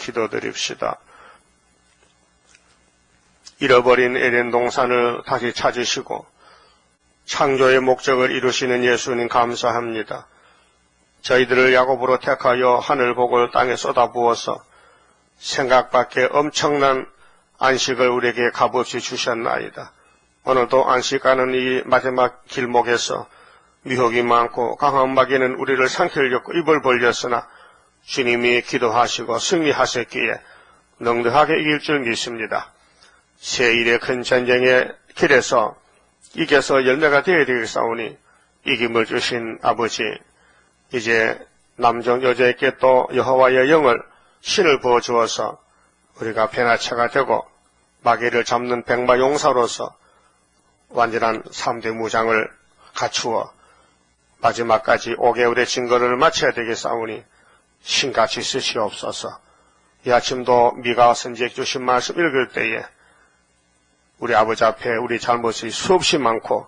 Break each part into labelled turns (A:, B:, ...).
A: 기도드립시다. 잃어버린 에덴 동산을 다시 찾으시고 창조의 목적을 이루시는 예수님 감사합니다. 저희들을 야곱으로 택하여 하늘 복을 땅에 쏟아부어서 생각 밖에 엄청난 안식을 우리에게 값없이 주셨나이다. 오늘도 안식하는 이 마지막 길목에서 미혹이 많고 강한 마귀는 우리를 상처려고 입을 벌렸으나 주님이 기도하시고 승리하셨기에 넉넉하게 이길 줄 믿습니다. 새1의 큰 전쟁의 길에서 이겨서 열매가 되어야 되겠사오니 이김을 주신 아버지, 이제 남종 여자에게 또 여호와의 영을 신을 부어주어서 우리가 변화체가 되고 마귀를 잡는 백마용사로서 완전한 3대 무장을 갖추어 마지막까지 5개월의 증거를 마쳐야 되겠사오니 신같이 쓰시옵소서. 이 아침도 미가 선지에 주신 말씀 읽을 때에 우리 아버지 앞에 우리 잘못이 수없이 많고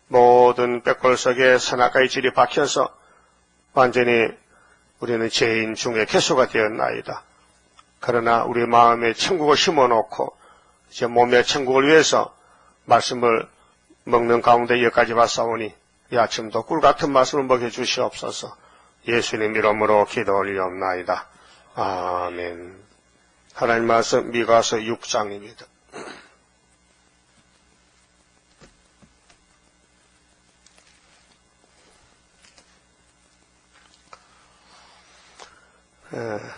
A: 모든 뼈골 속에 선악과의 질이 박혀서 완전히 우리는 죄인 중에 개수가 되었나이다. 그러나 우리 마음에 천국을 심어놓고 이제 몸의 천국을 위해서 말씀을 먹는 가운데 여기까지 왔사오니 이 아침도 꿀같은 말씀을 먹여주시옵소서. 예수님 이름으로 기도 올리옵나이다. 아멘. 하나님 말씀 미가서 6장입니다.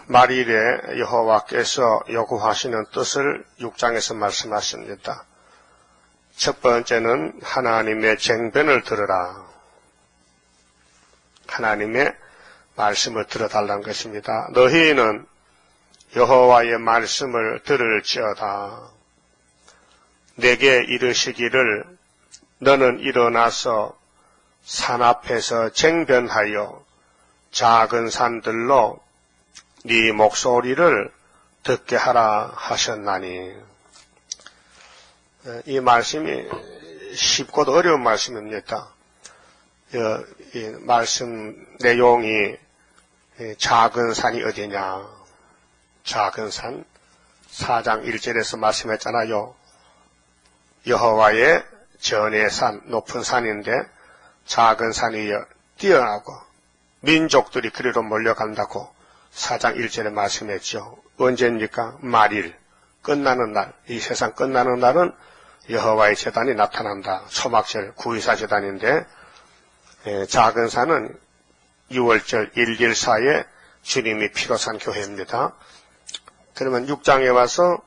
A: 말일에 여호와께서 요구하시는 뜻을 6장에서 말씀하십니다. 첫 번째는 하나님의 쟁변을 들으라. 하나님의 말씀을 들어달라는 것입니다. 너희는 여호와의 말씀을 들을지어다. 내게 이르시기를 너는 일어나서 산 앞에서 쟁변하여 작은 산들로 네 목소리를 듣게 하라 하셨나니. 이 말씀이 쉽고도 어려운 말씀입니다. 이 말씀 내용이 작은 산이 어디냐. 작은 산 4장 1절에서 말씀했잖아요. 여호와의 전의 산, 높은 산인데 작은 산이 뛰어나고 민족들이 그리로 몰려간다고 4장 1절에 말씀했죠. 언제입니까? 말일, 끝나는 날, 이 세상 끝나는 날은 여호와의 제단이 나타난다. 초막절 924 제단인데 작은 산은 6월절 114에 주님이 피로 산 교회입니다. 그러면 6장에 와서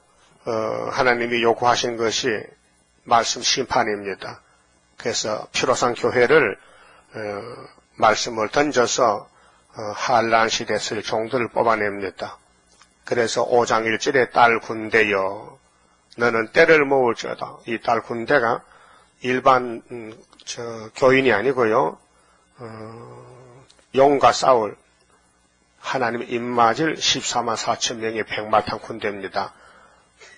A: 하나님이 요구하신 것이 말씀 심판입니다. 그래서 피로 산 교회를 말씀을 던져서 한란 시대에 쓸 종들을 뽑아냅니다. 그래서 5장 1절에 딸 군대여 너는 때를 모을지어다. 이 딸 군대가 일반 교인이 아니고요. 용과 싸울 하나님의 입맞을 14만 4천 명의 백마탄 군대입니다.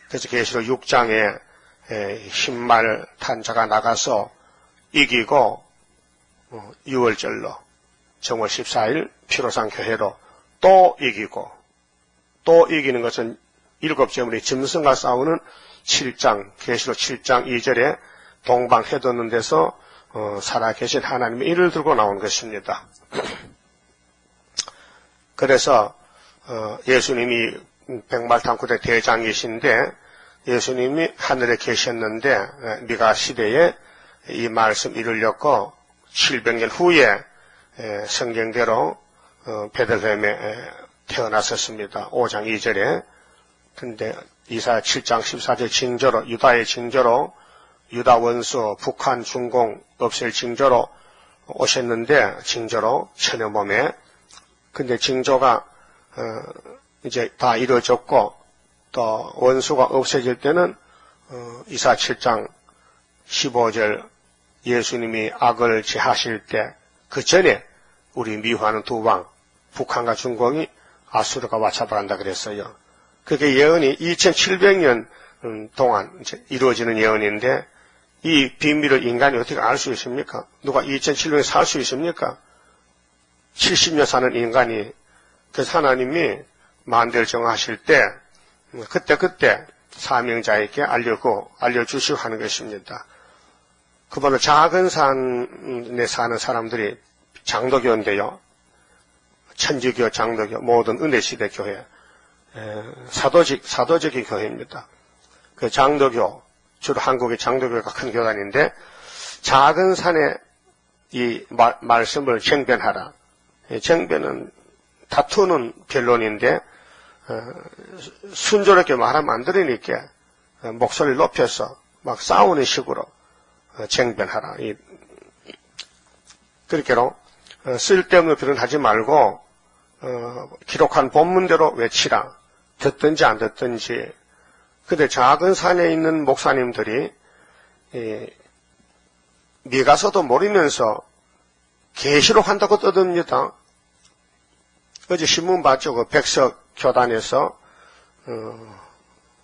A: 그래서 계시록 6장에 흰말 탄자가 나가서 이기고 6월절로 정월 14일 피로상 교회로 또 이기고 또 이기는 것은 7제물의 짐승과 싸우는 7장 계시록 7장 2절에 동방 해돋는 데서 살아계신 하나님의 일을 들고 나온 것입니다. 그래서 예수님이 백마탄군대 대장이신데 예수님이 하늘에 계셨는데 미가 시대에 이 말씀 이루려고 700년 후에 성경대로 베들레헴에 태어났었습니다. 5장 2절에. 근데 이사야 7장 14절 징조로 유다의 징조로 유다 원수 북한 중공 없앨 징조로 오셨는데 징조로 천여 몸에. 근데 징조가 이제 다 이루어졌고 또 원수가 없어질 때는 이사야 7장 15절 예수님이 악을 제하실 때 그 전에 우리 미워하는 두 왕 북한과 중공이 아수르가 와차박한다 그랬어요. 그게 예언이 2700년 동안 이제 이루어지는 예언인데 이 비밀을 인간이 어떻게 알 수 있습니까? 누가 2700년 살 수 있습니까? 70년 사는 인간이. 그래서 하나님이 만대를 정하실 때 그때 사명자에게 알려주시고 하는 것입니다. 그보다 작은 산에 사는 사람들이 장로교인데요. 천주교, 장로교, 모든 은혜시대 교회, 사도적인 교회입니다. 그 장로교, 주로 한국의 장로교가 큰 교단인데, 작은 산에 이 말씀을 쟁변하라. 쟁변은 다투는 변론인데, 순조롭게 말하면 안 들으니까 목소리를 높여서 막 싸우는 식으로 쟁변하라. 그렇게로 쓸데없는 표현 하지 말고 기록한 본문대로 외치라. 듣든지 안 듣든지. 근데 작은 산에 있는 목사님들이 미가서도 모르면서 계시록 한다고 떠듭니다. 어제 신문 봤죠. 그 백석 교단에서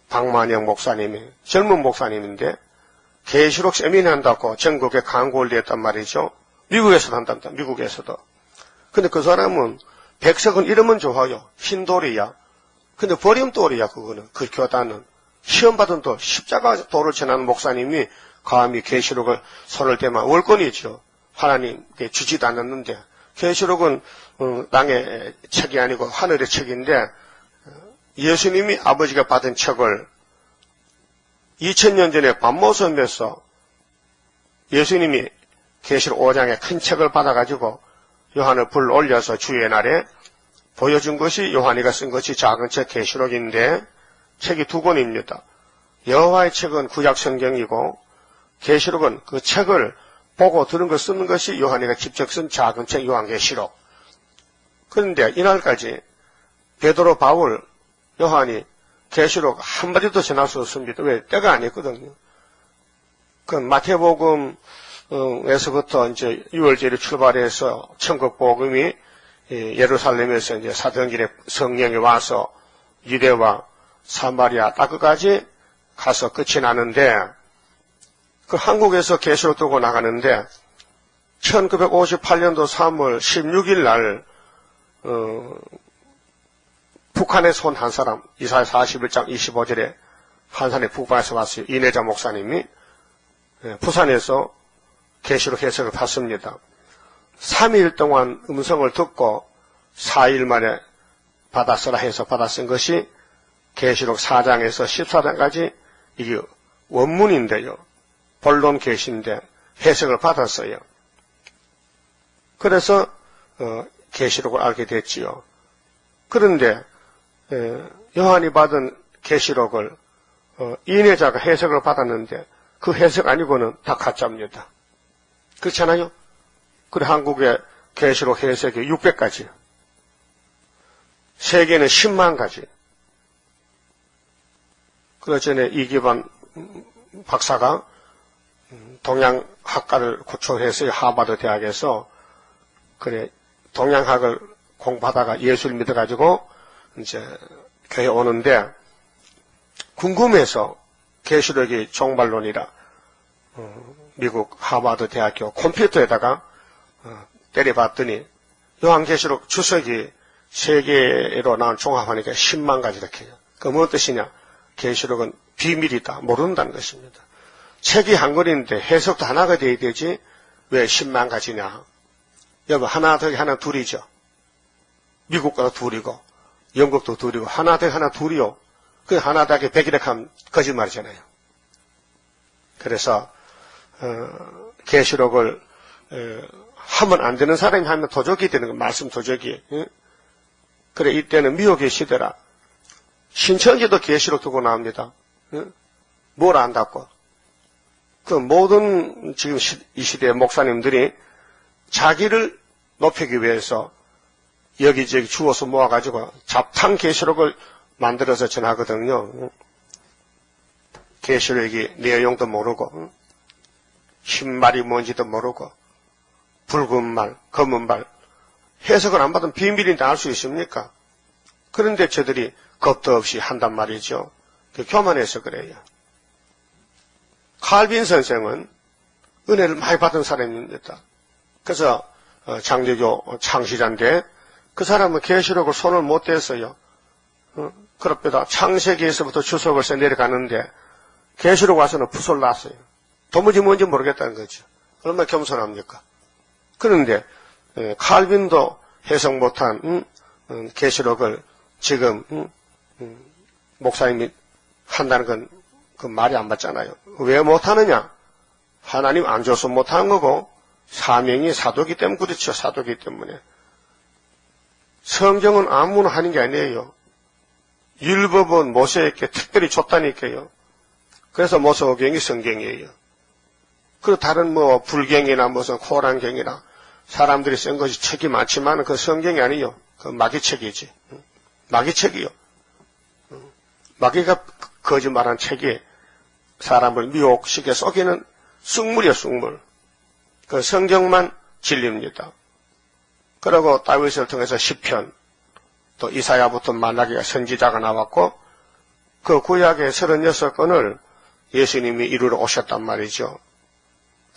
A: 박만영 목사님이 젊은 목사님인데 계시록 세미나 한다고 전국에 광고를 냈단 말이죠. 미국에서도 한답니다. 미국에서도. 근데 그 사람은 백석은 이름은 좋아요. 흰돌이야. 근데 버림돌이야. 그거는. 그 교단은. 시험받은 돌, 십자가 돌을 전하는 목사님이 감히 계시록을 손을 대면 월권이죠. 하나님께 주지도 않았는데 계시록은 땅의 책이 아니고 하늘의 책인데 예수님이 아버지가 받은 책을 2000년 전에 밤모섬에서 예수님이 계시록 5장의 큰 책을 받아가지고 요한을 불러 올려서 주의 날에 보여준 것이 요한이가 쓴 것이 작은 책 계시록인데 책이 두 권입니다. 여호와의 책은 구약 성경이고 계시록은 그 책을 보고 들은 걸 쓰는 것이 요한이가 직접 쓴 작은 책 요한계시록. 그런데 이날까지 베드로, 바울, 요한이 계시록 한마디도 전할 수 없습니다. 왜? 때가 아니거든요. 그 마태복음에서부터 이제 6월절에 출발해서 천국 복음이 예루살렘에서 이제 사도행전에 성령이 와서 유대와 사마리아 땅끝까지 가서 끝이 나는데 그 한국에서 계시록 들고 나가는데 1958년도 3월 16일 날 북한에서 온 한 사람, 이사야 41장 25절에 한 사람이 북한에서 왔어요. 이내자 목사님이 부산에서 계시록 해석을 받습니다. 3일 동안 음성을 듣고 4일 만에 받았으라 해서 받았은 것이 계시록 4장에서 14장까지 이게 원문인데요. 본론 계시인데 해석을 받았어요. 그래서 계시록을 알게 됐지요. 그런데 요한이 받은 계시록을 이내자가 해석을 받았는데 그 해석 아니고는 다 가짜입니다. 그렇잖아요? 그래 한국의 계시록 해석이 600가지, 세계는 10만 가지. 그 전에 이기반 박사가 동양학과를 구축해서 하버드 대학에서 그래 동양학을 공부하다가 예수를 믿어가지고 이제 교회 오는데 궁금해서 계시록이 종말론이라 미국 하버드 대학교 컴퓨터에다가 때려봤더니 요한계시록 주석이 세계로 나온 종합하니까 10만 가지 이렇게 해요. 그 무슨 뜻이냐? 계시록은 비밀이다. 모른다는 것입니다. 책이 한 권인데 해석도 하나가 돼야 되지 왜 10만 가지냐? 여러분 하나 더하기 하나 둘이죠. 미국과 둘이고 영국도 둘이고 하나 더하기 하나 둘이요. 그 하나 더하기 100이라고 하면 거짓말이잖아요. 그래서 계시록을 하면 안 되는 사람이 하면 도적이 되는 거 말씀 도적이. 그래 이때는 미혹의 시대라. 신천지도 계시록 두고 나옵니다. 뭘 안다고? 그 모든 지금 이 시대의 목사님들이 자기를 높이기 위해서 여기저기 주워서 모아가지고 잡탕 계시록을 만들어서 전하거든요. 계시록이 내용도 모르고 흰말이 뭔지도 모르고 붉은 말, 검은 말 해석을 안 받으면 비밀인데 알 수 있습니까? 그런데 저들이 겁도 없이 한단 말이죠. 교만해서 그래요. 칼빈 선생은 은혜를 많이 받은 사람입니다. 그래서 장로교 창시자인데 그 사람은 계시록을 손을 못 댔어요. 그럽니다. 창세기에서부터 주석을 내려가는데 계시록 와서는 부설 났어요. 도무지 뭔지 모르겠다는 거죠. 얼마나 겸손합니까? 그런데 칼빈도 해석 못한 계시록을 지금 목사님이 한다는 건 그 말이 안 맞잖아요. 왜 못하느냐? 하나님 안 줘서 못하는 거고 사명이 사도기 때문에 그렇죠. 사도기 때문에. 성경은 아무나 하는 게 아니에요. 율법은 모세에게 특별히 줬다니까요. 그래서 모세오경이 성경이에요. 그리고 다른 불경이나 무슨 코란경이나 사람들이 쓴 것이 책이 많지만 그 성경이 아니요. 그 마귀책이지. 마귀책이요. 마귀가 거짓말한 책이 사람을 미혹시켜 속이는 쑥물이요, 쑥물. 그 성경만 진리입니다. 그리고 다윗을 통해서 시편, 또 이사야부터 말라기가 선지자가 나왔고, 그 구약의 36권을 예수님이 이루러 오셨단 말이죠.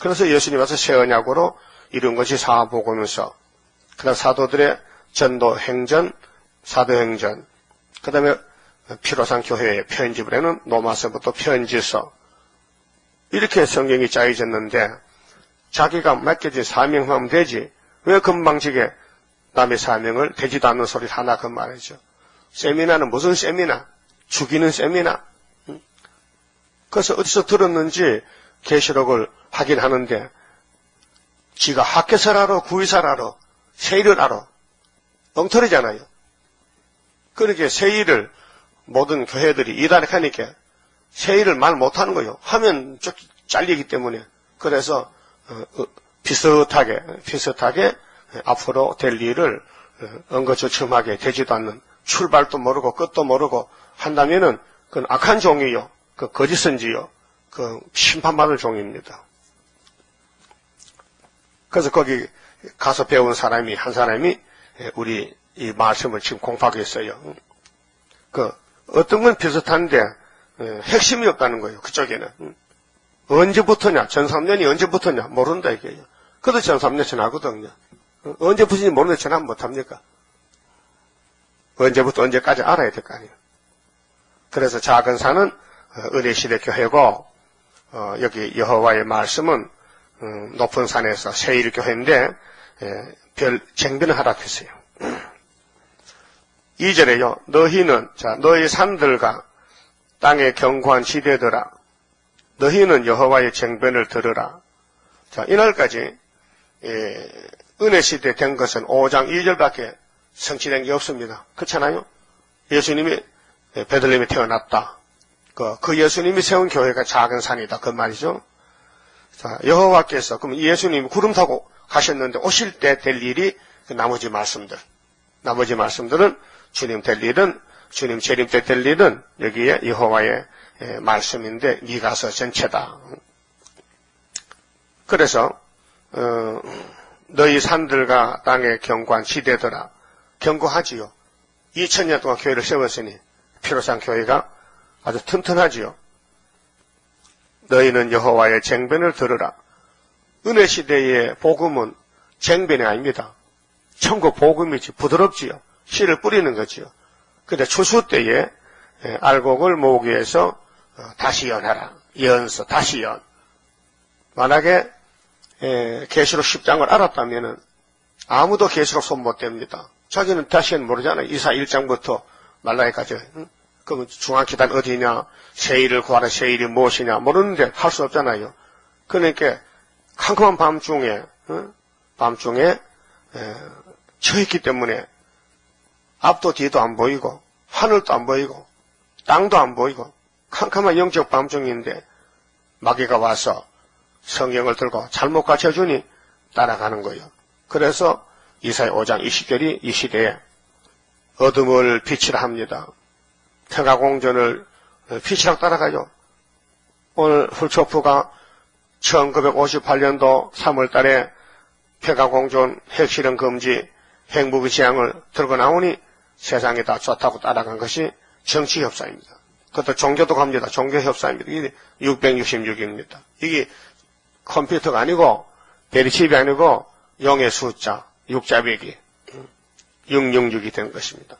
A: 그래서 예수님 와서 새 언약으로 이룬 것이 사복음서, 그 다음 사도들의 전도 행전, 사도행전, 그 다음에 피로상 교회에 편집을 해는 로마서부터 편지서, 이렇게 성경이 짜여졌는데 자기가 맡겨진 사명하면 되지 왜 금방지게 남의 사명을 되지도 않는 소리를 하나 그 말이죠. 세미나는 무슨 세미나? 죽이는 세미나? 그래서 어디서 들었는지 계시록을 하긴 하는데 지가 학개설 알아, 구의설 알아, 세일을 알아. 엉터리잖아요. 그렇게 세일을 모든 교회들이 이단하니까 세일을 말 못하는 거예요. 하면 잘리기 때문에. 그래서 비슷하게 앞으로 될 일을 엉거주춤하게 되지도 않는 출발도 모르고 끝도 모르고 한다면은 그건 악한 종이요. 그 거짓 선지요. 그 심판받을 종입니다. 그래서 거기 가서 배운 사람이 한 사람이 우리 이 말씀을 지금 공부하고 있어요. 그 어떤 건 비슷한데 핵심이 없다는 거예요. 그쪽에는. 언제부터냐? 전 3년이 언제부터냐? 모른다 이게요. 그래도 전 3년 지나거든요. 언제부터인지 모르는데 전화 못합니까? 언제부터 언제까지 알아야 될 거 아니에요. 그래서 작은 산은 은혜시대 교회고 여기 여호와의 말씀은 높은 산에서 세일교회인데 별 쟁변을 하락했어요. 2절에요. 너희는 너희 산들과 땅의 견고한 시대들아 너희는 여호와의 쟁변을 들으라. 자, 이날까지 은혜시대 된 것은 5장 2절밖에 성취된 게 없습니다. 그렇잖아요? 예수님이 베들레헴에 태어났다. 그 예수님이 세운 교회가 작은 산이다. 그 말이죠. 자, 여호와께서 그럼 예수님이 구름 타고 가셨는데 오실 때 될 일이 그 나머지 말씀들은 주님 될 일은 주님 재림 때 될 일은 여기에 여호와의 말씀인데 미가서 전체다. 그래서 너희 산들과 땅의 견고한 시대더라. 견고하지요. 2000년 동안 교회를 세웠으니 피로상 교회가 아주 튼튼하지요. 너희는 여호와의 쟁변을 들으라. 은혜 시대의 복음은 쟁변이 아닙니다. 천국 복음이지. 부드럽지요. 씨를 뿌리는 거지요. 근데 추수 때에 알곡을 모으기 위해서 다시 연하라. 연서 다시 연. 만약에 계시록 10장을 알았다면은 아무도 계시록 손 못 댑니다. 자기는 다시는 모르잖아요. 이사 1장부터 말라기까지. 그럼 중앙기단 어디냐, 세일을 구하라, 세일이 무엇이냐 모르는데 할 수 없잖아요. 그러니까 캄캄한 밤중에 처했기 때문에 앞도 뒤도 안 보이고 하늘도 안 보이고 땅도 안 보이고 캄캄한 영적 밤중인데 마귀가 와서 성경을 들고 잘못 가르쳐주니 따라가는 거예요. 그래서 이사야 5장 20절이 이 시대에 어둠을 빛이라 합니다. 평화공전을 빛이라고 따라가요. 오늘 훌초프가 1958년도 3월 달에 평화공존 핵실험 금지 핵무기 제한을 들고 나오니 세상에 다 좋다고 따라간 것이 정치협사입니다. 그것도 종교도 갑니다. 종교협사입니다. 이게 666입니다. 이게 컴퓨터가 아니고 베리칩이 아니고 영의 숫자 6자배기 666이 된 것입니다.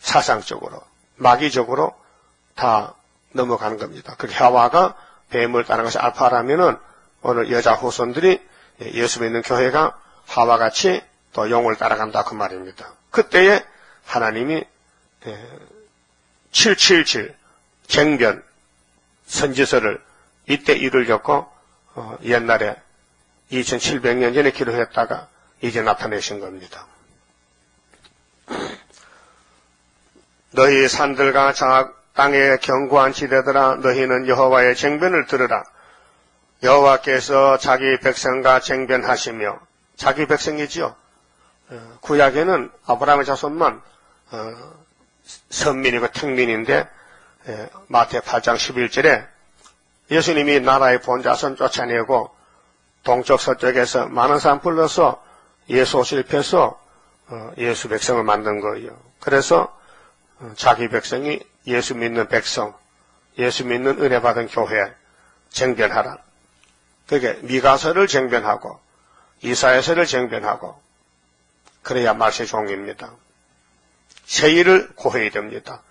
A: 사상적으로, 마귀적으로 다 넘어가는 겁니다. 그 하와가 뱀을 따른 것이 알파라면은 오늘 여자 후손들이 예수 믿는 교회가 하와같이 또 용을 따라간다 그 말입니다. 그때에 하나님이 777 쟁변 선지서를 이때 이루려고 옛날에 2700년 전에 기록했다가 이제 나타내신 겁니다. 너희 산들과 땅의 견고한 지대들아 너희는 여호와의 쟁변을 들으라. 여호와께서 자기 백성과 쟁변하시며 자기 백성이지요. 구약에는 아브라함의 자손만 선민이고 택민인데 마태 8장 11절에 예수님이 나라의 본자손 쫓아내고 동쪽 서쪽에서 많은 사람 불러서 예수 옷을 입혀서 예수 백성을 만든 거예요. 그래서 자기 백성이 예수 믿는 백성, 예수 믿는 은혜 받은 교회 쟁변하라. 그게 미가서를 쟁변하고 이사야서를 쟁변하고 그래야 말세 종입니다. 세일을 고해야 됩니다.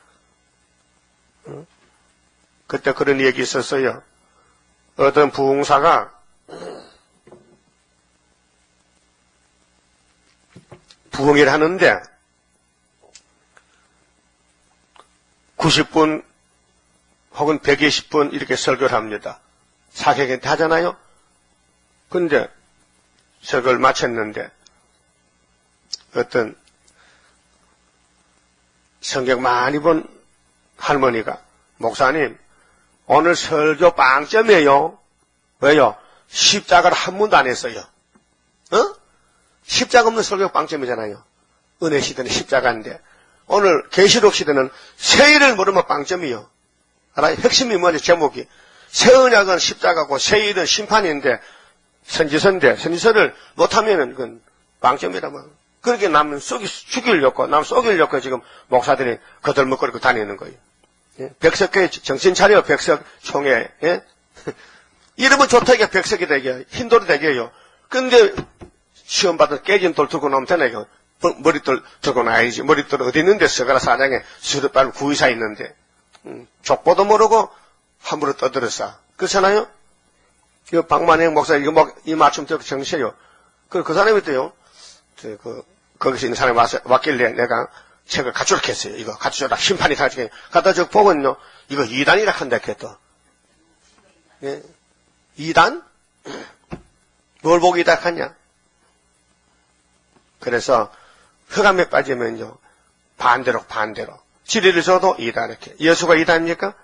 A: 그때 그런 얘기 있었어요. 어떤 부흥사가 부흥회를 하는데 90분 혹은 120분 이렇게 설교를 합니다. 사객한테 하잖아요. 근데 설교를 마쳤는데 어떤 성경 많이 본 할머니가 목사님 오늘 설교 빵점이에요. 왜요? 십자가를 한 번도 안 했어요. 십자가 없는 설교 빵점이잖아요. 은혜 시대는 십자가인데 오늘 계시록 시대는 세일을 모르면 빵점이요. 알아요? 핵심이 뭐냐 제목이 새 언약은 십자가고 세일은 심판인데 선지서를 못하면은 그건 빵점이라면 그렇게 남은 죽이려고 남 속이려고 지금 목사들이 거들먹거리고 다니는 거예요. 예? 백석회 정신 차려 백석총회 예? 이러면 좋다 이게 백석이 되게 흰돌이 되게요. 근데 시험 받아 깨진 돌 들고 나오면 되나요? 머릿돌 들고 나야지. 머릿돌 어디 있는데 서가라 사장에 수르빨 구의사 있는데 족보도 모르고 함부로 떠들었어. 그렇잖아요? 이 박만행 목사 이 맞춤 또 정시해요. 그 사람이 또요. 거기서 있는 사람이 왔길래 내가 책을 갖추라 했어요. 이거 갖추라 심판이 가지고 갖다 저 보면요. 이거 2단이라 한다 했더. 예. 2단? 뭘 보고 2단 하냐? 그래서 흑암에 빠지면요. 반대로. 진리를 줘도 2단 이렇게. 예수가 2단입니까?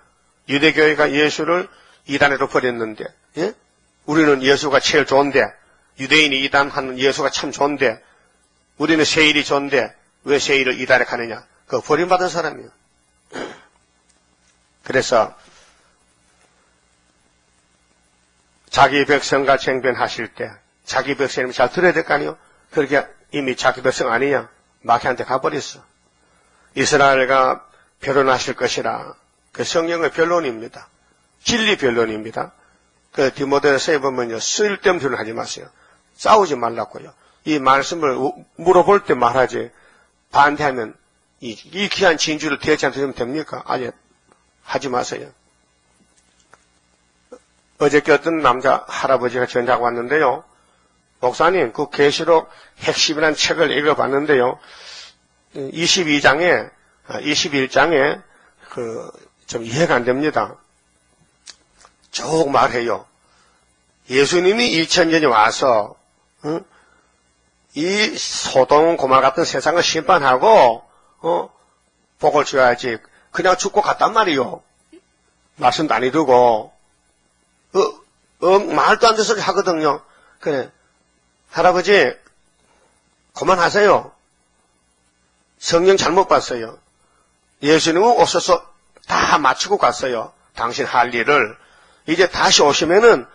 A: 유대교회가 예수를 2단으로 버렸는데, 예? 우리는 예수가 제일 좋은데, 유대인이 2단 하는 예수가 참 좋은데, 우리는 세일이 좋은데, 왜 세일을 2단에 가느냐? 그거 버림받은 사람이에요. 그래서, 자기 백성과 쟁변하실 때, 자기 백성이면 잘 들어야 될 거 아니에요? 그렇게 이미 자기 백성 아니냐? 마귀한테 가버렸어. 이스라엘과 변론하실 것이라. 그 성경의 변론입니다. 진리 변론입니다. 그 디모데서에 보면요. 쓸데없는 변론하지 마세요. 싸우지 말라고요. 이 말씀을 물어볼 때 말하지. 반대하면 이 귀한 진주를 대체한테 되면 됩니까? 아예 하지 마세요. 어저께 어떤 남자 할아버지가 전화가 왔는데요. 목사님, 그 계시록 핵심이라는 책을 읽어봤는데요. 21장에 좀 이해가 안 됩니다. 쭉 말해요. 예수님이 2000년이 와서 이 소돔 고마 같은 세상을 심판하고 복을 줘야지 그냥 죽고 갔단 말이요. 말씀도 안 해두고 말도 안 되는 소리 하거든요. 그래 할아버지 그만하세요. 성경 잘못 봤어요. 예수님은 오셔서 다 마치고 갔어요. 당신 할 일을. 이제 다시 오시면은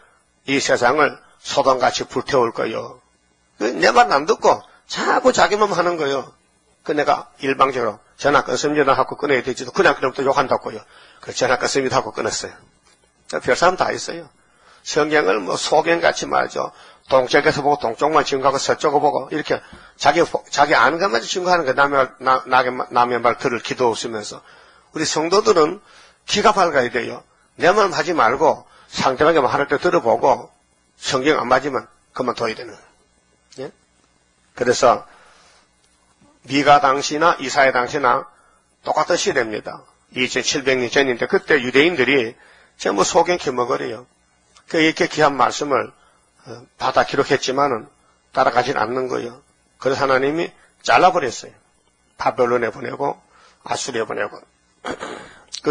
A: 이 세상을 소돔같이 불태울 거예요. 내 말 안 듣고 자꾸 자기만 하는 거예요. 그 내가 일방적으로 전화 끊습니다 하고 끊어야 되지도 그냥 그럼 또 욕한다고요. 그 전화 끊습니다 하고 끊었어요. 별 사람 다 있어요. 성경을 뭐 소경같이 말이죠. 동쪽에서 보고 동쪽만 증거하고 서쪽을 보고 이렇게 자기 아는 것만 증거하는 거예요. 남의 말 들을 기도 없으면서. 우리 성도들은 귀가 밝아야 돼요. 내 말 하지 말고 상대방의 말 할 때 들어보고 성경 안 맞으면 그만둬야 되는 거예요. 예? 그래서 미가 당시나 이사야 당시나 똑같은 시대입니다. 2700년 전인데 그때 유대인들이 전부 소경 기먹으래요. 이렇게 귀한 말씀을 받아 기록했지만은 따라가진 않는 거예요. 그래서 하나님이 잘라버렸어요. 바벨론에 보내고 아수리에 보내고.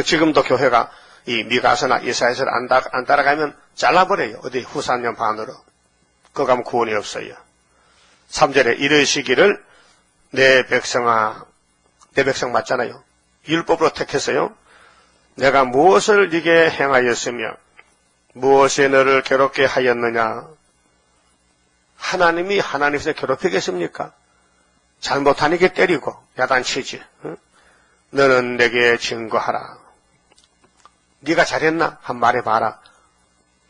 A: 지금도 교회가 이 미가서나 이사야서를 안 따라가면 잘라버려요. 어디 후산년 반으로. 그거 가면 구원이 없어요. 3절에 이르시기를 내 백성아, 내 백성 맞잖아요. 율법으로 택했어요. 내가 무엇을 네게 행하였으며 무엇에 너를 괴롭게 하였느냐. 하나님이 하나님에서 괴롭히겠습니까? 잘못하니까 때리고 야단치지. 응? 너는 내게 증거하라. 네가 잘했나? 한 말해봐라.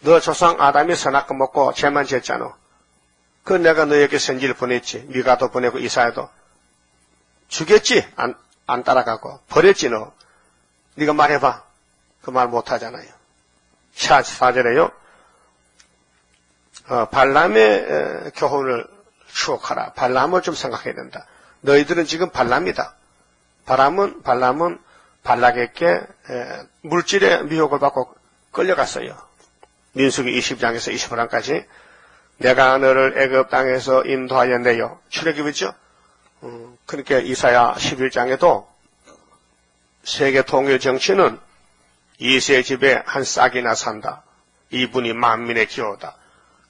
A: 너 조상 아담이 선악과 먹고 죄만 지었잖아. 그 내가 너에게 선지를 보냈지. 미가도 보내고 이사야도. 죽였지? 안 따라가고. 버렸지 너. 네가 말해봐. 그 말 못하잖아요. 4절에요. 발람의 교훈을 추억하라. 발람을 좀 생각해야 된다. 너희들은 지금 발람이다. 발람은 발락에게 물질의 미혹을 받고 끌려갔어요. 민수기 20장에서 25장까지 내가 너를 애굽 땅에서 인도하여 내요. 출애굽이죠. 그러니까 이사야 11장에도 세계 통일 정치는 이세 집에 한 싹이나 산다. 이분이 만민의 기호다.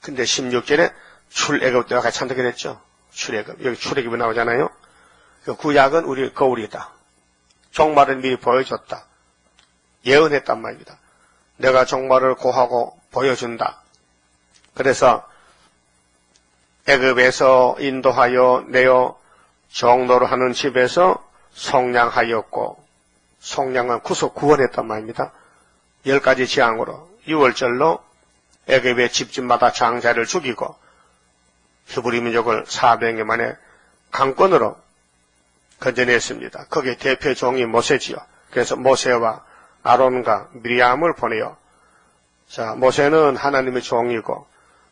A: 근데 16절에 출애굽 때와 같이 한다고 그랬죠. 출애굽. 여기 출애굽이 나오잖아요. 그 구약은 우리 거울이다. 종말을 미리 보여줬다. 예언했단 말입니다. 내가 종말을 고하고 보여준다. 그래서 애굽에서 인도하여 내어 종노로 하는 집에서 속량하였고, 속량은 구원했단 말입니다. 10가지 재앙으로 6월절로 애굽의 집집마다 장자를 죽이고 히브리 민족을 400년 만에 강권으로 건져냈습니다. 거기에 대표 종이 모세지요. 그래서 모세와 아론과 미리암을 보내요. 자, 모세는 하나님의 종이고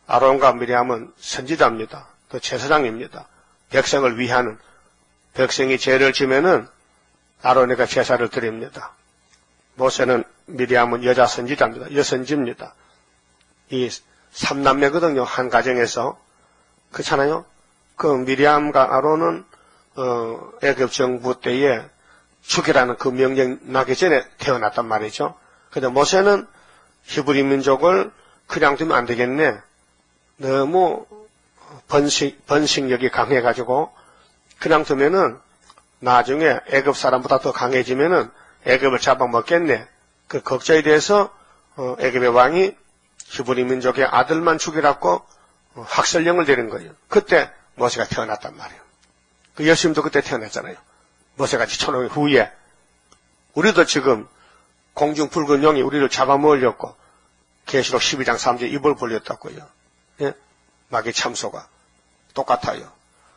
A: 아론과 미리암은 선지자입니다. 또 제사장입니다. 백성을 위하는, 백성이 죄를 지면은 아론에게 제사를 드립니다. 모세는 미리암은 여자 선지자입니다. 여선지입니다. 이 3남매거든요. 한 가정에서. 그렇잖아요. 그 미리암과 아론은 애굽 정부 때에 죽이라는 그 명령 나기 전에 태어났단 말이죠. 근데 모세는 히브리 민족을 그냥 두면 안 되겠네. 너무 번식력이 강해가지고 그냥 두면은 나중에 애굽 사람보다 더 강해지면은 애굽을 잡아먹겠네. 그 걱정에 대해서 애굽의 왕이 히브리 민족의 아들만 죽이라고 학설령을 내린 거예요. 그때 모세가 태어났단 말이에요. 그 예수님도 그때 태어났잖아요. 모세같이 천년 후에. 우리도 지금 공중 붉은 용이 우리를 잡아먹으려고 계시록 12장 3절 입을 벌렸다고요. 예? 마귀 참소가 똑같아요.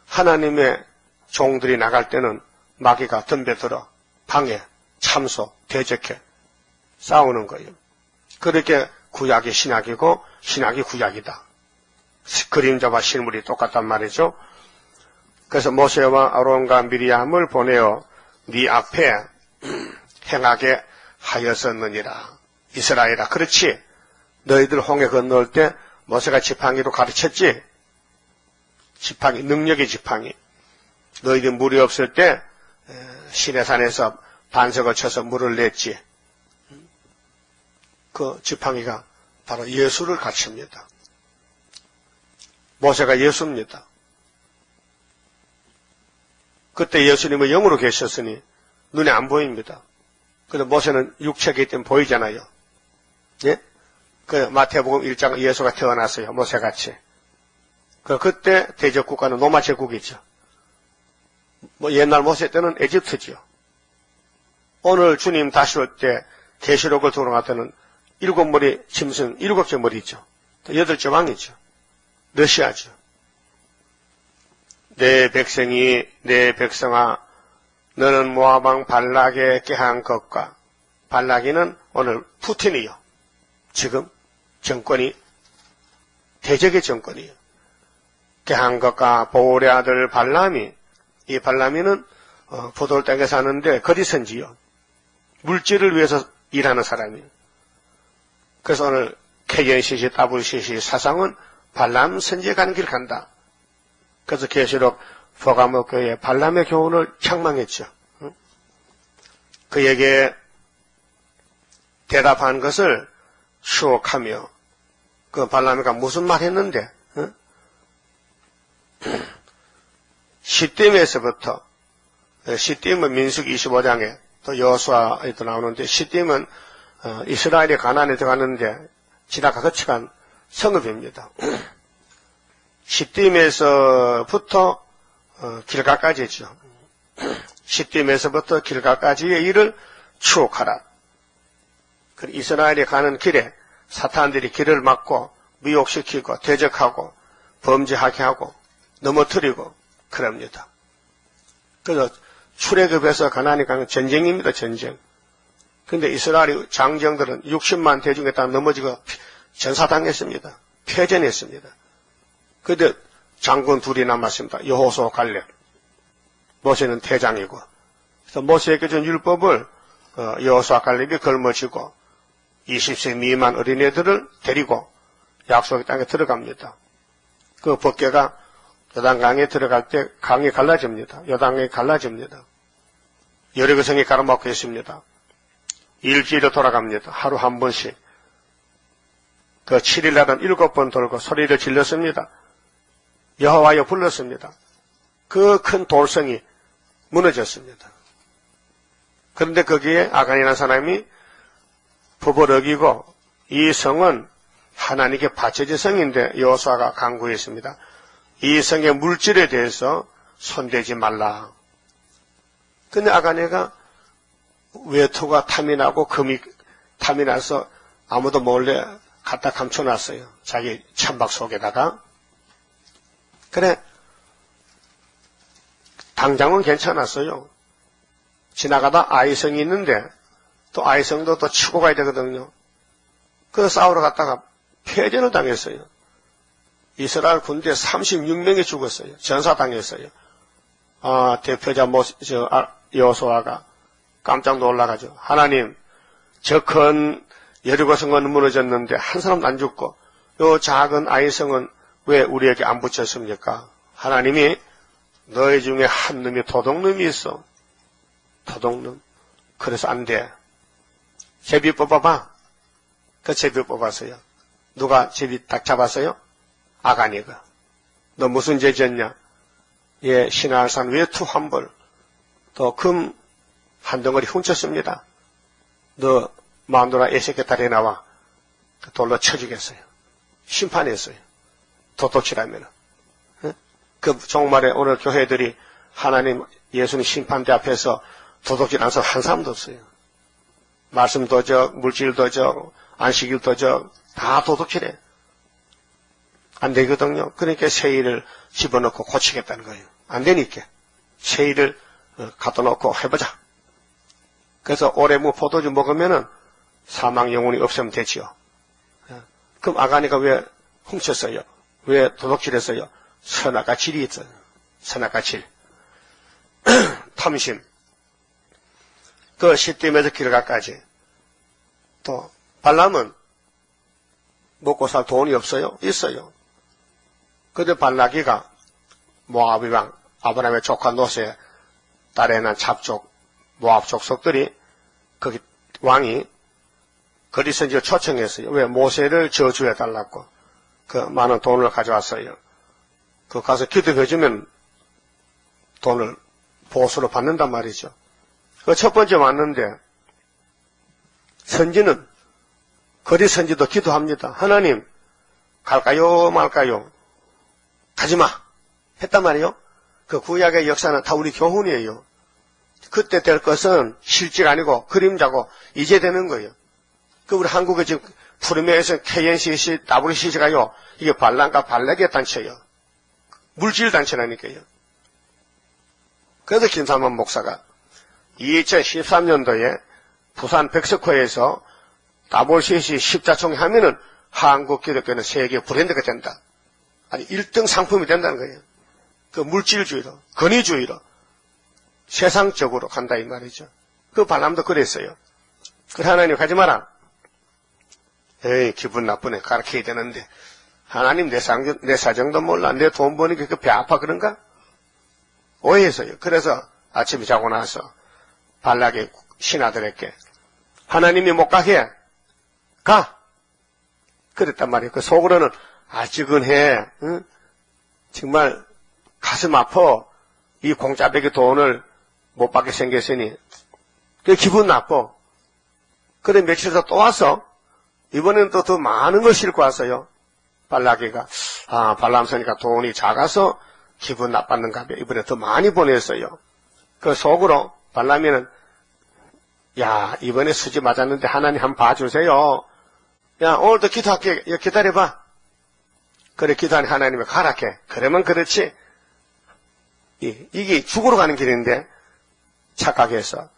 A: 하나님의 종들이 나갈 때는 마귀가 덤벼들어 방해, 참소, 대적해 싸우는 거예요. 그렇게 구약이 신약이고 신약이 구약이다. 그림자와 실물이 똑같단 말이죠. 그래서 모세와 아론과 미리암을 보내어 네 앞에 행하게 하였었느니라. 이스라엘아, 그렇지. 너희들 홍해 건너올 때 모세가 지팡이로 가르쳤지. 지팡이, 능력의 지팡이. 너희들 물이 없을 때 시내산에서 반석을 쳐서 물을 냈지. 그 지팡이가 바로 예수를 가르칩니다. 모세가 예수입니다. 그때 예수님은 영으로 계셨으니 눈에 안 보입니다. 근데 모세는 육체이기 때문에 보이잖아요. 예? 그 마태복음 1장 예수가 태어났어요. 모세같이. 그때 대적국가는 로마 제국이죠. 옛날 모세 때는 에집트죠. 오늘 주님 다시 올 때 계시록을 들어갈 때는 7머리 짐승 7째 머리죠. 8째 왕이죠. 러시아죠. 내 백성이 내 백성아 너는 모압왕 발락에 꾀한 것과 발락이는 오늘 푸틴이요. 지금 정권이 대적의 정권이요. 꾀한 것과 보울의 아들 발람이 이 발람이는 포도를 땅에 사는데 거리선지요. 물질을 위해서 일하는 사람이에요. 그래서 오늘 KNCC, WCC 사상은 발람 선지에 가는 길 간다. 그래서 계시록 포가모 교회 발람의 교훈을 책망했죠. 그에게 대답한 것을 추억하며 그 발람이가 무슨 말 했는데 시딤에서부터 시딤은 민수기 25장에 또 여호수아에도 나오는데 시딤은 이스라엘이 가나안에 들어가는데 지나가 거쳐간 성읍입니다. 시딤에서부터 길가까지죠. 시딤에서부터 길가까지의 일을 추억하라. 이스라엘이 가는 길에 사탄들이 길을 막고 미혹시키고 대적하고 범죄하게 하고 넘어뜨리고 그럽니다. 그래서 출애굽에서 가나안에 가는 전쟁입니다. 전쟁. 그런데 이스라엘 장정들은 60만 대중에 다 넘어지고 전사당했습니다. 패전했습니다. 그런데 장군 둘이 남았습니다. 여호수아 갈렙. 모세는 대장이고. 그래서 모세에게 준 율법을 여호수아 갈렙이 걸머쥐고 20세 미만 어린애들을 데리고 약속의 땅에 들어갑니다. 그 법궤가 요단강에 들어갈 때 강이 갈라집니다. 요단강이 갈라집니다. 여리고 성이 가로막혀 있습니다. 일주일에 돌아갑니다. 하루 한 번씩. 그 7일날은 7번 돌고 소리를 질렀습니다. 여호와여 불렀습니다. 그 큰 돌성이 무너졌습니다. 그런데 거기에 아간이라는 사람이 법을 어기고 이 성은 하나님께 바쳐진 성인데 여호수아가 강구했습니다. 이 성의 물질에 대해서 손대지 말라. 근데 아간이가 외투가 탐이 나고 금이 탐이 나서 아무도 몰래 갖다 감춰놨어요. 자기 천박 속에다가. 그래 당장은 괜찮았어요. 지나가다 아이성이 있는데 또 아이성도 또 치고 가야 되거든요. 그래서 싸우러 갔다가 패전을 당했어요. 이스라엘 군대 36명이 죽었어요. 전사당했어요. 대표자 여호수아가 깜짝 놀라가지고 하나님 저 큰 여리고 성은 무너졌는데 한 사람도 안 죽고 요 작은 아이성은 왜 우리에게 안 붙였습니까? 하나님이 너희 중에 한 놈이 도둑놈이 있어. 도둑놈. 그래서 안 돼. 제비 뽑아봐. 그 제비 뽑았어요. 누가 제비 딱 잡았어요? 아간이가. 너 무슨 죄 졌냐? 예, 신할산 외투 한 벌, 또 금 한 덩어리 훔쳤습니다. 너 마누라 에세게 달에 나와. 그 돌로 쳐주겠어요. 심판했어요. 도둑질하면. 그 종말에 오늘 교회들이 하나님 예수님 심판대 앞에서 도둑질 안 사람 한 사람도 없어요. 말씀도 적, 물질도 적, 안식일도 적, 다 도둑질해. 안 되거든요. 그러니까 세일을 집어넣고 고치겠다는 거예요. 안 되니까. 세일을 갖다 놓고 해보자. 그래서 올해 뭐 포도주 먹으면은 사망 영혼이 없으면 되지요. 그럼 아가니가 왜 훔쳤어요? 왜 도둑질했어요? 선악과 질이 있어요. 선악과 질. 탐심. 그 시딤에서 길가까지. 또 발람은 먹고 살 돈이 없어요? 있어요. 그런데 발락이가 모압의 왕 아브라함의 조카 노세 딸에 난 잡족 모압 족속들이 거기 왕이 거리선지를 초청했어요. 왜? 모세를 저주해달라고 그 많은 돈을 가져왔어요. 그 가서 기도해주면 돈을 보수로 받는단 말이죠. 그 첫 번째 왔는데 선지는 거리선지도 기도합니다. 하나님 갈까요 말까요? 가지마 했단 말이에요. 그 구약의 역사는 다 우리 교훈이에요. 그때 될 것은 실제가 아니고 그림자고 이제 되는 거예요. 그 우리 한국에 지금 푸르메에서 KNCC, WCC가요, 이게 발람과 발락의 단체예요. 물질 단체라니까요. 그래서 김삼만 목사가 2013년도에 부산 백석호에서 WCC 십자총회 하면은 한국 기독교는 세계 브랜드가 된다. 아니 1등 상품이 된다는 거예요. 그 물질주의로, 권위주의로 세상적으로 간다 이 말이죠. 그 발람도 그랬어요. 그래 하나님 가지 마라. 에이 기분 나쁘네. 가르쳐야 되는데 하나님 내 사정도 몰라. 내 돈 버니까 그 배 아파 그런가? 오해했어요. 그래서 아침에 자고 나서 발락의 신하들에게 하나님이 못 가게 가. 그랬단 말이에요. 그 속으로는 아직은 응? 정말 가슴 아파. 이 공짜배기 돈을 못 받게 생겼으니 그 기분 나빠. 그래 며칠 더 또 왔어. 이번에는 또 더 많은 걸 싣고 왔어요. 발락이가 발람 서니까 돈이 작아서 기분 나빴는가 봐. 이번에 더 많이 보냈어요. 그 속으로 발람이는 야 이번에 수지 맞았는데 하나님 한번 봐주세요. 야 오늘도 기도할게. 야, 기다려봐. 그래 기도하니 하나님이 가라게. 그러면 그렇지. 이게 죽으러 가는 길인데 착각해서.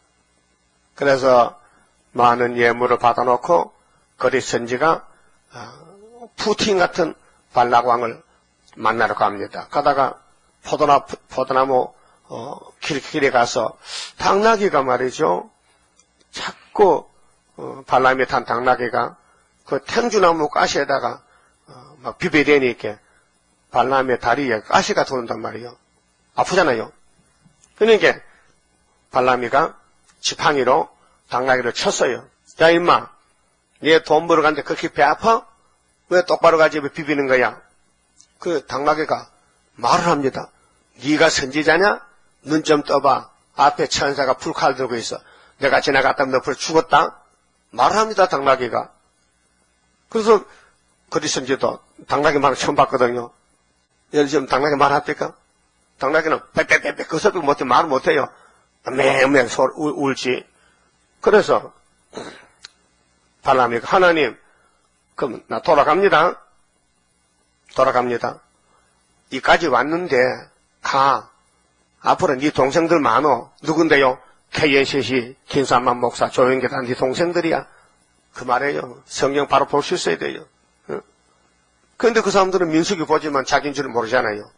A: 그래서 많은 예물을 받아놓고 거리 선지가 푸틴 같은 발락왕을 만나러 갑니다. 가다가 포도나무 길에 가서 당나귀가 말이죠. 자꾸 발람이 탄 당나귀가 그 탱주나무 가시에다가 막 비벼대니까 발람의 다리에 가시가 도는단 말이에요. 아프잖아요. 그러니까 발람이가 지팡이로 당나귀를 쳤어요. 야 임마 네 돈 벌어 가는데 그렇게 배 아파? 왜 똑바로 가지 왜 비비는 거야? 그 당나귀가 말을 합니다. 네가 선지자냐? 눈 좀 떠봐. 앞에 천사가 풀칼 들고 있어. 내가 지나갔다면 너 벌써 죽었다? 말을 합니다. 당나귀가. 그래서 거리 선지도 당나귀 말을 처음 봤거든요. 예를 들면 당나귀 말합니까? 당나귀는 빼빼빼빼 그 소리를 못해 말을 못해요. 맹맹 울지. 그래서 발람이 하나님 그럼 나 돌아갑니다. 이까지 왔는데 가. 앞으로 네 동생들 많어. 누군데요? KNCC 김삼만 목사 조영계 다 네 동생들이야. 그 말이에요. 성경 바로 볼 수 있어야 돼요. 그런데 그 사람들은 민수기 보지만 자기인 줄은 모르잖아요.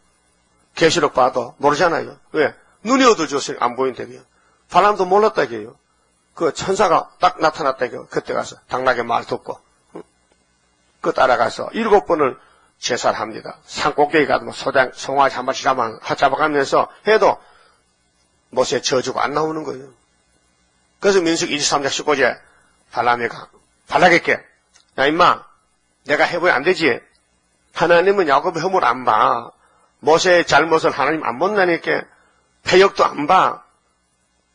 A: 계시록 봐도 모르잖아요. 왜? 눈이 어두워져서 안 보인다고요. 발람도 몰랐다고요. 그 천사가 딱 나타났다고요. 그때 가서 당나귀 말 듣고 그 따라가서 7번을 제사를 합니다. 산 꼭대기 가도 송아지 한 마리 잡아가면서 해도 못에 져주고 안 나오는 거예요. 그래서 민수기 23장 19제 발락에게 야 임마 내가 해보면 안 되지. 하나님은 야곱의 허물 안 봐. 모세의 잘못을 하나님 안 본다니까. 패역도 안 봐.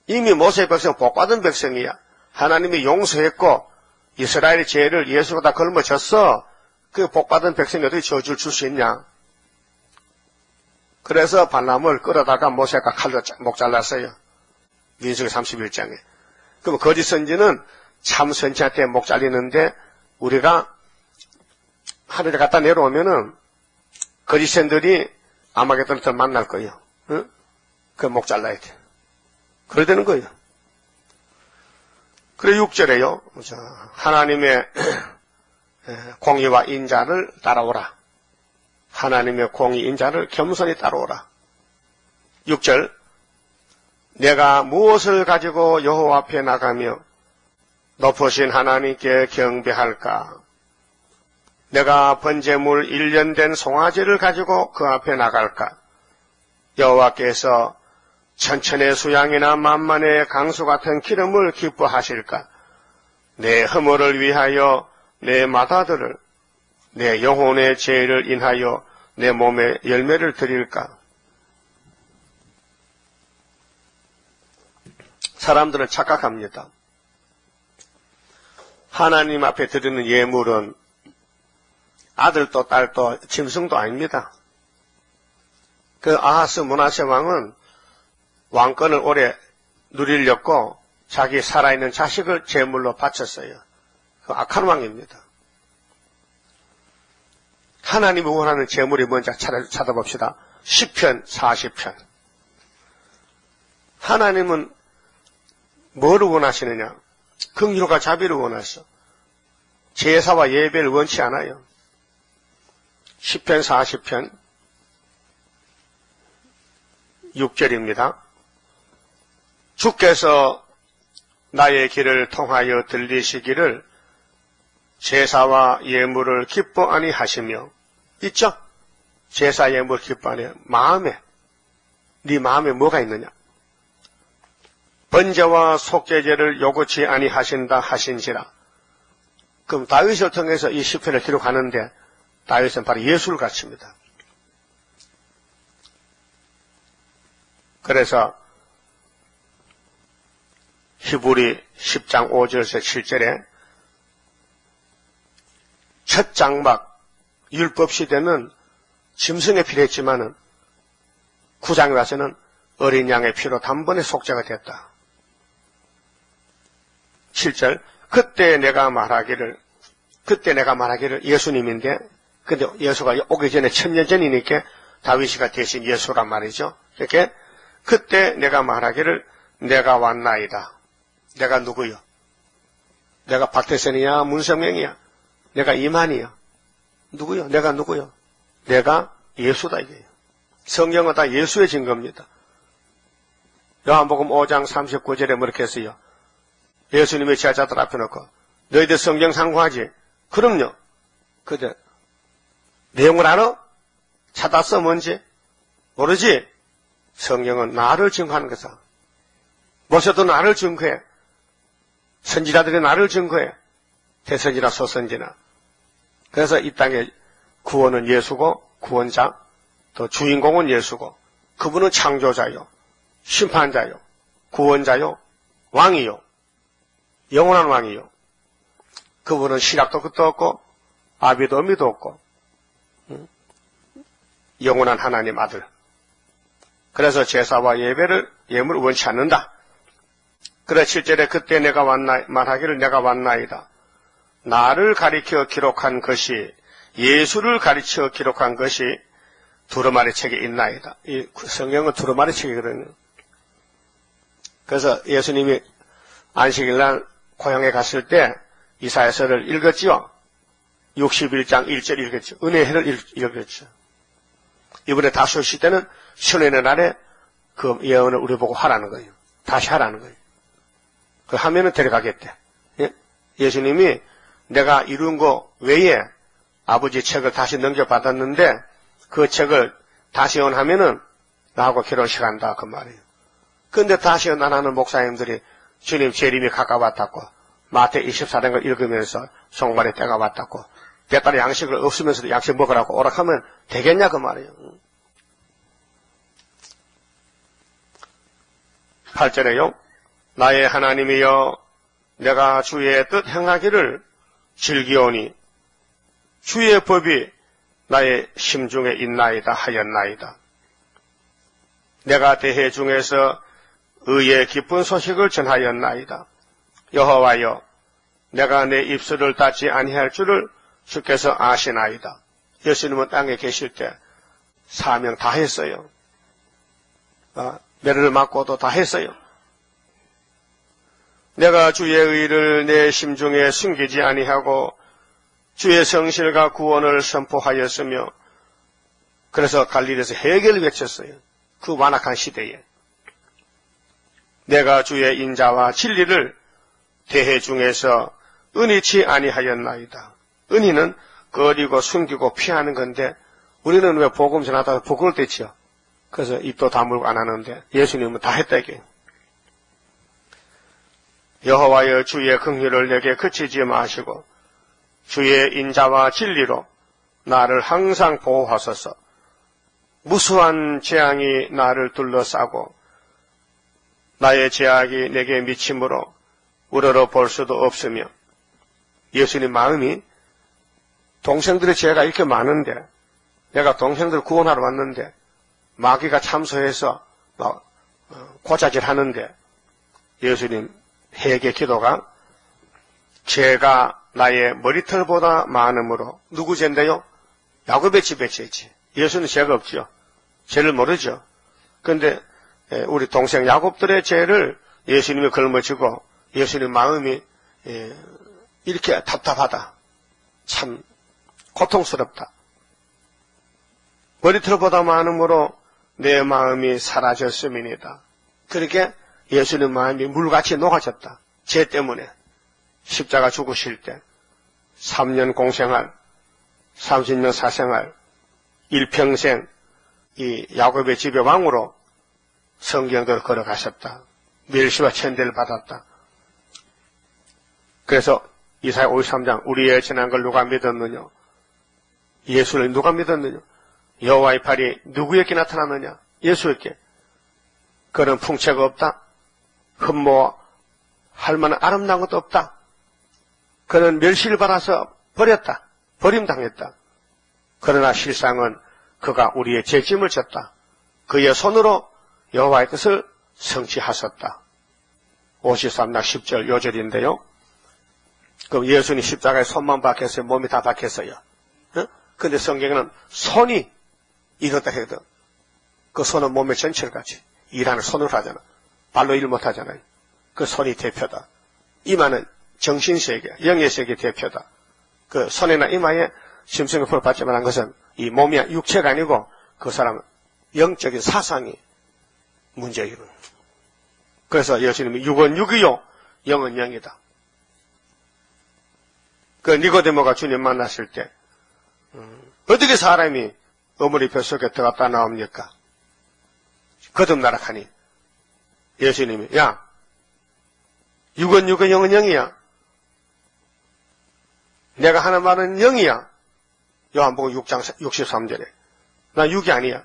A: 이미 모세의 백성 복받은 백성이야. 하나님이 용서했고 이스라엘의 죄를 예수가 다 걸머졌어. 그 복받은 백성이 어떻게 저주를 줄 수 있냐. 그래서 발람을 끌어다가 모세가 칼로 목 잘랐어요. 민수기 31장에. 그럼 거짓 선지는 참 선지한테 목 잘리는데 우리가 하늘에 갖다 내려오면은 거짓 선들이 아마겟돈을 만날 거예요. 응? 그 목 잘라야 돼. 그래야 되는 거예요. 그래 6절에요. 하나님의 공의와 인자를 따라오라. 하나님의 공의 인자를 겸손히 따라오라. 6절 내가 무엇을 가지고 여호와 앞에 나가며 높으신 하나님께 경배할까? 내가 번제물 1년 된 송아지를 가지고 그 앞에 나갈까? 여호와께서 천천의 수양이나 만만의 강수 같은 기름을 기뻐하실까? 내 허물을 위하여 내 마다들을 내 영혼의 죄를 인하여 내 몸에 열매를 드릴까? 사람들은 착각합니다. 하나님 앞에 드리는 예물은 아들도 딸도 짐승도 아닙니다. 그 아하스 므낫세 왕은 왕권을 오래 누리려고 자기 살아있는 자식을 제물로 바쳤어요. 악한 왕입니다. 하나님이 원하는 재물이 뭔지 찾아봅시다. 시편 40편. 하나님은 뭐를 원하시느냐? 긍휼과 자비를 원하셔. 제사와 예배를 원치 않아요. 시편 40편 6절입니다. 주께서 나의 길을 통하여 들리시기를 제사와 예물을 기뻐 아니하시며, 있죠? 제사 예물 기뻐 아니하며 마음에, 네 마음에 뭐가 있느냐? 번제와 속죄제를 요구치 아니하신다 하신지라. 그럼 다윗을 통해서 이 시편을 기록하는데 다윗은 바로 예수를 갖춥니다. 그래서 히브리 10장 5절에서 7절에 첫 장막 율법 시대는 짐승의 피를 했지만은 9장에 와서는 어린 양의 피로 단번에 속죄가 됐다. 7절 그때 내가 말하기를 예수님인데, 근데 예수가 오기 전에 1000년 전이니까 다윗이가 대신 예수란 말이죠. 이렇게 그때 내가 말하기를 내가 왔나이다. 내가 누구요? 내가 박태선이야? 문성명이야? 내가 이만이야? 누구요? 내가 누구요? 내가 예수다 이게요. 성경은 다 예수의 증거입니다. 요한복음 5장 39절에 뭐 이렇게 했어요? 예수님의 제자들 앞에 놓고 너희들 성경 상고하지? 그럼요. 근데 내용을 알아? 찾았어 뭔지? 모르지? 성경은 나를 증거하는 거다. 모세도 나를 증거해. 선지자들이 나를 증거해. 대선지나 소선지나. 그래서 이 땅에 구원은 예수고, 구원자, 또 주인공은 예수고, 그분은 창조자요, 심판자요, 구원자요, 왕이요, 영원한 왕이요. 그분은 시작도 끝도 없고 아비도 어미도 없고 영원한 하나님 아들. 그래서 제사와 예물을 원치 않는다. 그래 7절에 그때 내가 말하기를 내가 왔나이다. 나를 가리켜 기록한 것이, 예수를 가르쳐 기록한 것이 두루마리 책에 있나이다. 이 성경은 두루마리 책이거든요. 그래서 예수님이 안식일날 고향에 갔을 때 이사야서를 읽었지요. 61장 1절 읽었죠. 은혜의 해를 읽었죠. 이번에 다소시 때는 신년의 날에 그 예언을 우리 보고 하라는 거예요. 다시 하라는 거예요. 그 하면은 데려가겠대. 예? 예수님이 내가 이룬 거 외에 아버지 책을 다시 넘겨받았는데 그 책을 다시 연하면은 나하고 결혼식 한다 그 말이에요. 그런데 다시 연하는 목사님들이 주님 재림이 가까웠다고 마태 24장을 읽으면서 송발의 때가 왔다고 때따라 양식을 없으면서도 양식 먹으라고 오락하면 되겠냐 그 말이에요. 8절에요. 나의 하나님이여 내가 주의 뜻 행하기를 즐기오니 주의 법이 나의 심중에 있나이다 하였나이다. 내가 대회 중에서 의의 기쁜 소식을 전하였나이다. 여호와여 내가 내 입술을 닫지 아니할 줄을 주께서 아시나이다. 예수님은 땅에 계실 때 사명 다 했어요. 매를 맞고도 다 했어요. 내가 주의 의를 내 심중에 숨기지 아니하고 주의 성실과 구원을 선포하였으며, 그래서 갈릴리에서 회개를 외쳤어요. 그 완악한 시대에. 내가 주의 인자와 진리를 대회 중에서 은이치 아니하였나이다. 은희는 꺼리고 숨기고 피하는 건데 우리는 왜 복음 전하다가 부끄러울 때 있죠. 그래서 입도 다물고 안 하는데 예수님은 다 했다 이게. 여호와여 주의 긍휼을 내게 그치지 마시고 주의 인자와 진리로 나를 항상 보호하소서. 무수한 재앙이 나를 둘러싸고 나의 죄악이 내게 미침으로 우러러 볼 수도 없으며, 예수님 마음이 동생들의 죄가 이렇게 많은데 내가 동생들 구원하러 왔는데 마귀가 참소해서 고자질 하는데 예수님 회개 기도가 죄가 나의 머리털보다 많음으로. 누구 죄인데요? 야곱의 집의 죄지. 예수는 죄가 없죠. 죄를 모르죠. 그런데 우리 동생 야곱들의 죄를 예수님이 걸머지고 예수님 마음이 이렇게 답답하다. 참 고통스럽다. 머리털보다 많음으로 내 마음이 사라졌음이니다. 그렇게 예수님 마음이 물같이 녹아졌다. 죄 때문에. 십자가 죽으실 때 3년 공생활, 30년 사생활, 일평생 이 야곱의 집의 왕으로 성경대로 걸어가셨다. 멸시와 천대를 받았다. 그래서 이사야 53장 우리의 지난 걸 누가 믿었느냐? 예수를 누가 믿었느냐? 여호와의 팔이 누구에게 나타나느냐? 예수에게. 그런 풍채가 없다. 흠모할 만한 아름다운 것도 없다. 그는 멸시를 받아서 버렸다. 버림당했다. 그러나 실상은 그가 우리의 죄짐을 졌다. 그의 손으로 여호와의 뜻을 성취하셨다. 53장 10절 요절인데요. 그럼 예수님 십자가에 손만 박혔어요? 몸이 다 박혔어요? 근데 성경에는 손이 이렇다 해도 그 손은 몸의 전체를 같이 일하는 손으로 하잖아. 발로 일 못하잖아요. 그 손이 대표다. 이마는 정신세계, 영의 세계 대표다. 그 손이나 이마에 심성의 풀을 받지 말한 것은 이 몸이 육체가 아니고 그 사람은 영적인 사상이 문제이고. 그래서 예수님이 육은 육이요 영은 영이다. 그 니고데모가 주님 만났을 때 어떻게 사람이 어머니 뱃속에 들어갔다 나옵니까? 거듭나락하니 예수님이 야 육은 육은 영은 영이야. 내가 하는 말은 영이야. 요한복음 6장 63절에 나 육이 아니야.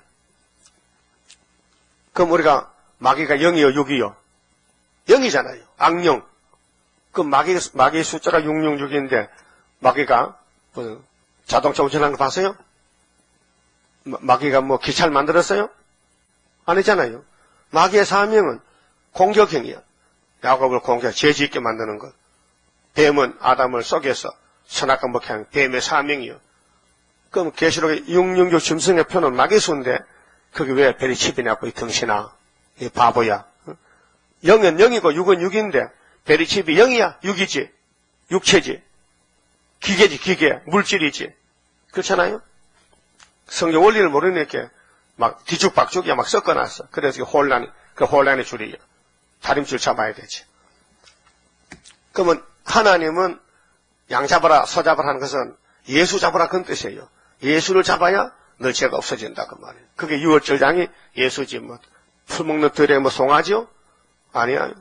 A: 그럼 우리가 마귀가 영이요 육이요? 영이잖아요. 악령. 그 마귀의 숫자가 666인데 마귀가 자동차 운전하는 거 봤어요? 마귀가 뭐 기차를 만들었어요? 아니잖아요. 마귀의 사명은 공격행위야. 야곱을 공격, 죄짓게 만드는 것. 뱀은 아담을 속여서 선악과 먹게 하는 뱀의 사명이요. 그럼 계시록의 666 짐승의 표는 마귀의 수인데 그게 왜 별이 칩이냐고 이 등신아. 이 바보야. 영은 영이고 육은 육인데 별이 칩이 영이야. 육이지. 육체지. 기계지 기계. 물질이지. 그렇잖아요? 성경 원리를 모르니까 막 뒤죽박죽이야 막 섞어놨어. 그래서 그 혼란의 줄이야. 다림줄 잡아야 되지. 그러면 하나님은 양 잡아라 소 잡아라 하는 것은 예수 잡아라 그런 뜻이에요. 예수를 잡아야 너 죄가 없어진다 그 말이에요. 그게 6월절장이 예수지 뭐 풀 먹는 들에 뭐 송아지요? 아니야.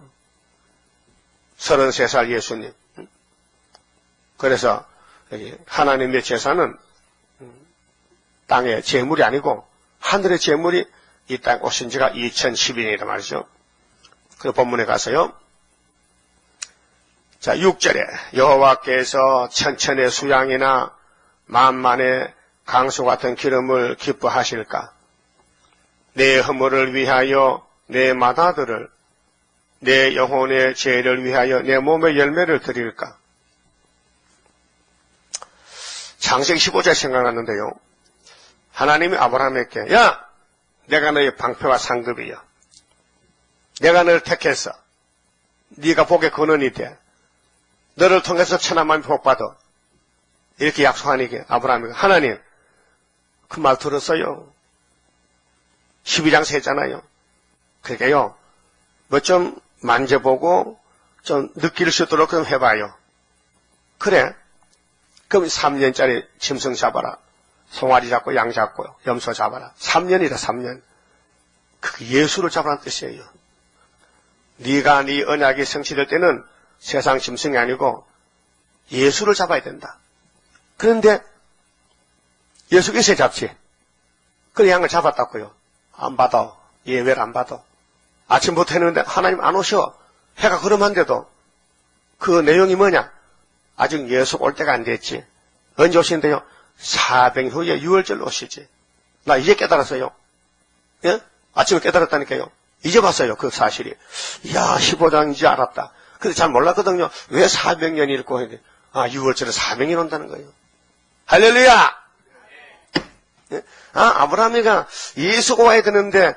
A: 33살 예수님. 그래서 하나님의 제사는 땅의 재물이 아니고 하늘의 재물이 이 땅에 오신 지가 2010년이다 말이죠. 그 본문에 가서요. 자, 6절에 여호와께서 천천의 수양이나 만만의 강수 같은 기름을 기뻐하실까? 내 허물을 위하여 내 마다들을 내 영혼의 죄를 위하여 내 몸의 열매를 드릴까? 창세기 15절 생각났는데요. 하나님이 아브라함에게 야! 내가 너의 방패와 상급이야. 내가 너를 택했어. 네가 복의 근원이 돼. 너를 통해서 천하만이 복받아. 이렇게 약속하니까 아브라함이 하나님 그 말 들었어요. 12장 세잖아요. 그러니까요. 뭐 좀 만져보고 좀 느낄 수 있도록 좀 해봐요. 그래. 그럼 3년짜리 짐승 잡아라. 송아지 잡고 양 잡고 염소 잡아라. 3년이다 3년. 그게 예수를 잡아라는 뜻이에요. 네가 네 언약이 성취될 때는 세상 짐승이 아니고 예수를 잡아야 된다. 그런데 예수께서 잡지. 그 양을 잡았다고요. 안 받아. 예외를 안 받아. 아침부터 했는데 하나님 안 오셔. 해가 그름한데도 그 내용이 뭐냐? 아직 예수 올 때가 안 됐지. 언제 오신대요? 400년 후에 6월절 오시지. 나 이제 깨달았어요. 예? 아침에 깨달았다니까요. 이제 봤어요. 그 사실이. 이야 15장인지 알았다. 근데 잘 몰랐거든요. 왜 400년이 있고 했는데 유월절에 400년 온다는 거예요. 할렐루야! 아브라함이가 예수가 와야 되는데,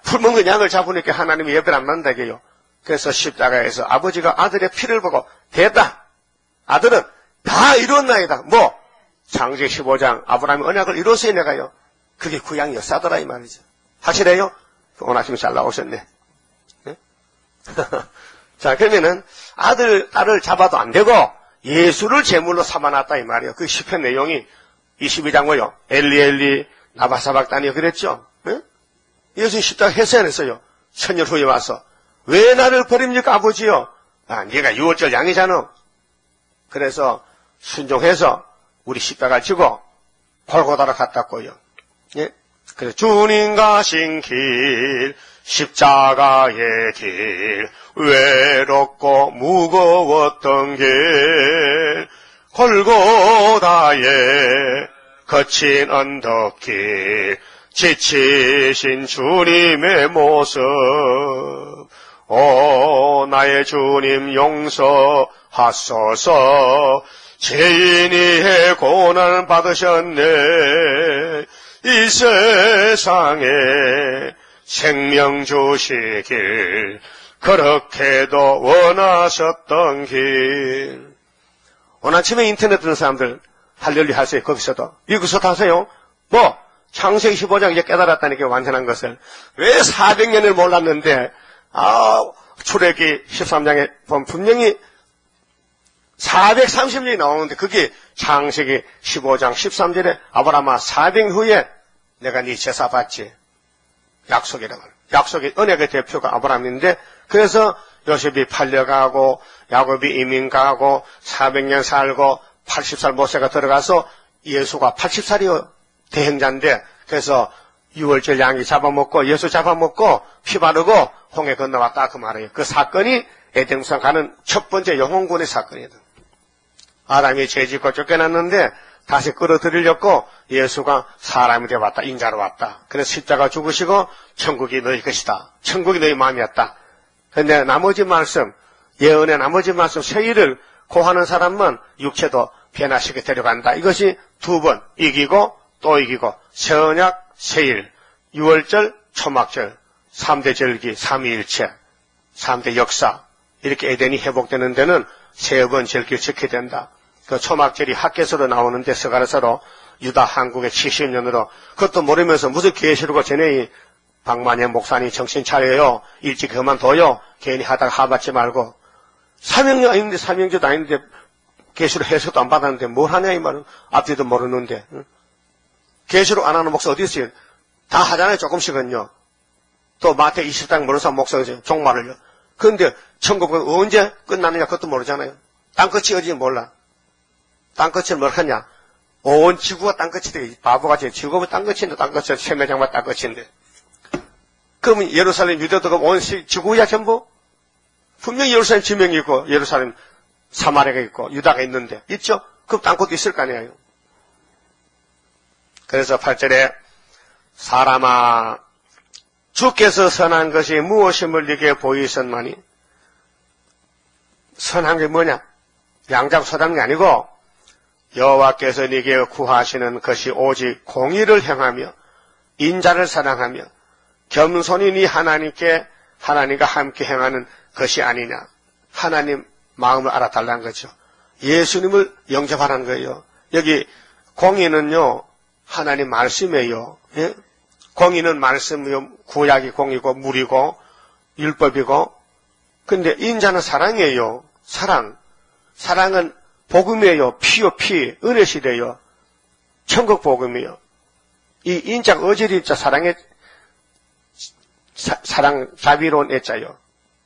A: 풀먹은 양을 잡으니까 하나님이 예배를 안 만다게요. 그래서 십자가에서 아버지가 아들의 피를 보고, 됐다! 아들은 다 이뤘나이다. 창세기 15장 아브라함의 언약을 이뤘어요, 내가요. 그게 구약이요. 싸더라, 이 말이죠. 확실해요? 오늘 아침에 잘 나오셨네. 네? 자, 그러면은, 딸을 잡아도 안 되고, 예수를 제물로 삼아놨다, 이 말이에요. 그 시편 내용이 22장 뭐요? 엘리, 나바사박단이요. 그랬죠? 네? 예수 십자가 했어야 했어요. 천년 후에 와서. 왜 나를 버립니까, 아버지요? 네가 유월절 양이잖아. 그래서 순종해서 우리 십자가 지고 골고다로 갔다고요. 예? 그래서 주님 가신 길, 십자가의 길, 외롭고 무거웠던 길, 골고다의 거친 언덕길, 지치신 주님의 모습, 오 나의 주님 용서하소서. 죄인의 고난을 받으셨네. 이 세상에 생명 주시길 그렇게도 원하셨던 길. 오늘 아침에 인터넷 듣는 사람들 할렐루야 하세요. 거기서도 여기서도 하세요. 창세기 15장 이제 깨달았다니까 완전한 것을. 왜 400년을 몰랐는데 출애기 13장에 보면 분명히 430년이 나오는데 그게 창세기 15장 13절에 아브라함아 400년 후에 내가 네 제사 받지. 약속이라고. 약속의 언약의 대표가 아브라함인데 그래서 요셉이 팔려가고 야곱이 이민 가고 400년 살고 80살 모세가 들어가서 예수가 80살이요. 대행자인데 그래서 유월절 양이 잡아먹고 예수 잡아먹고 피 바르고 홍해 건너왔다 그 말이에요. 그 사건이 에덴성 가는 첫 번째 영혼군의 사건이다. 아담이 죄짓고 쫓겨났는데 다시 끌어들이려고 예수가 사람이 되어 왔다. 인자로 왔다. 그래서 십자가 죽으시고 천국이 너희 것이다. 천국이 너희 마음이었다. 그런데 나머지 말씀 예언의 나머지 말씀 세일을 고하는 사람은 육체도 변화시켜 데려간다. 이것이 두 번 이기고 또 이기고 세언약 세일 유월절 초막절 3대 절기 삼위일체 3대 역사 이렇게 에덴이 회복되는 데는 세 번 절기를 지켜야 된다. 그 초막절이 학계서로 나오는데 서가라서로 유다 한국의 70년으로 그것도 모르면서 무슨 계시록을 전에 박만영 목사님 정신 차려요. 일찍 그만둬요. 괜히 하다가 하받지 말고 사명주 아닌데 사명주도 아닌데 계시록 해석도 안 받았는데 뭘 하냐 이 말은 앞뒤도 모르는데 응? 계시록 안 하는 목사 어디 있어요? 다 하잖아요. 조금씩은요. 또 마태 20장 모르는 사람 목사가 종말을요. 그런데 천국은 언제 끝나느냐 그것도 모르잖아요. 땅끝이 어디인지 몰라. 땅끝을 뭘 하냐. 온 지구가 땅끝이 되게 바보같이 지구가 땅끝인데 땅끝이 세매장만 땅끝인데 그러면 예루살렘 유대도가 온 지구야 전부? 분명히 예루살렘 지명이 있고 예루살렘 사마리아가 있고 유다가 있는데 있죠? 그럼 땅끝도 있을 거 아니에요. 그래서 8절에 사람아 주께서 선한 것이 무엇임을 네게 보이셨나니 선한 게 뭐냐? 양자고 선한 게 아니고 여호와께서 네게 구하시는 것이 오직 공의를 행하며 인자를 사랑하며 겸손히 네 하나님과 함께 행하는 것이 아니냐. 하나님 마음을 알아달라는 거죠. 예수님을 영접하라는 거예요. 여기 공의는요 하나님 말씀이에요. 예? 공의는 말씀이요 구약이 공이고 물이고 율법이고 근데 인자는 사랑이에요. 사랑은 복음이에요. 피요 피 은혜시래요. 천국 복음이에요. 이 인자가 어질인자 사랑의 사랑 자비로운 애자요.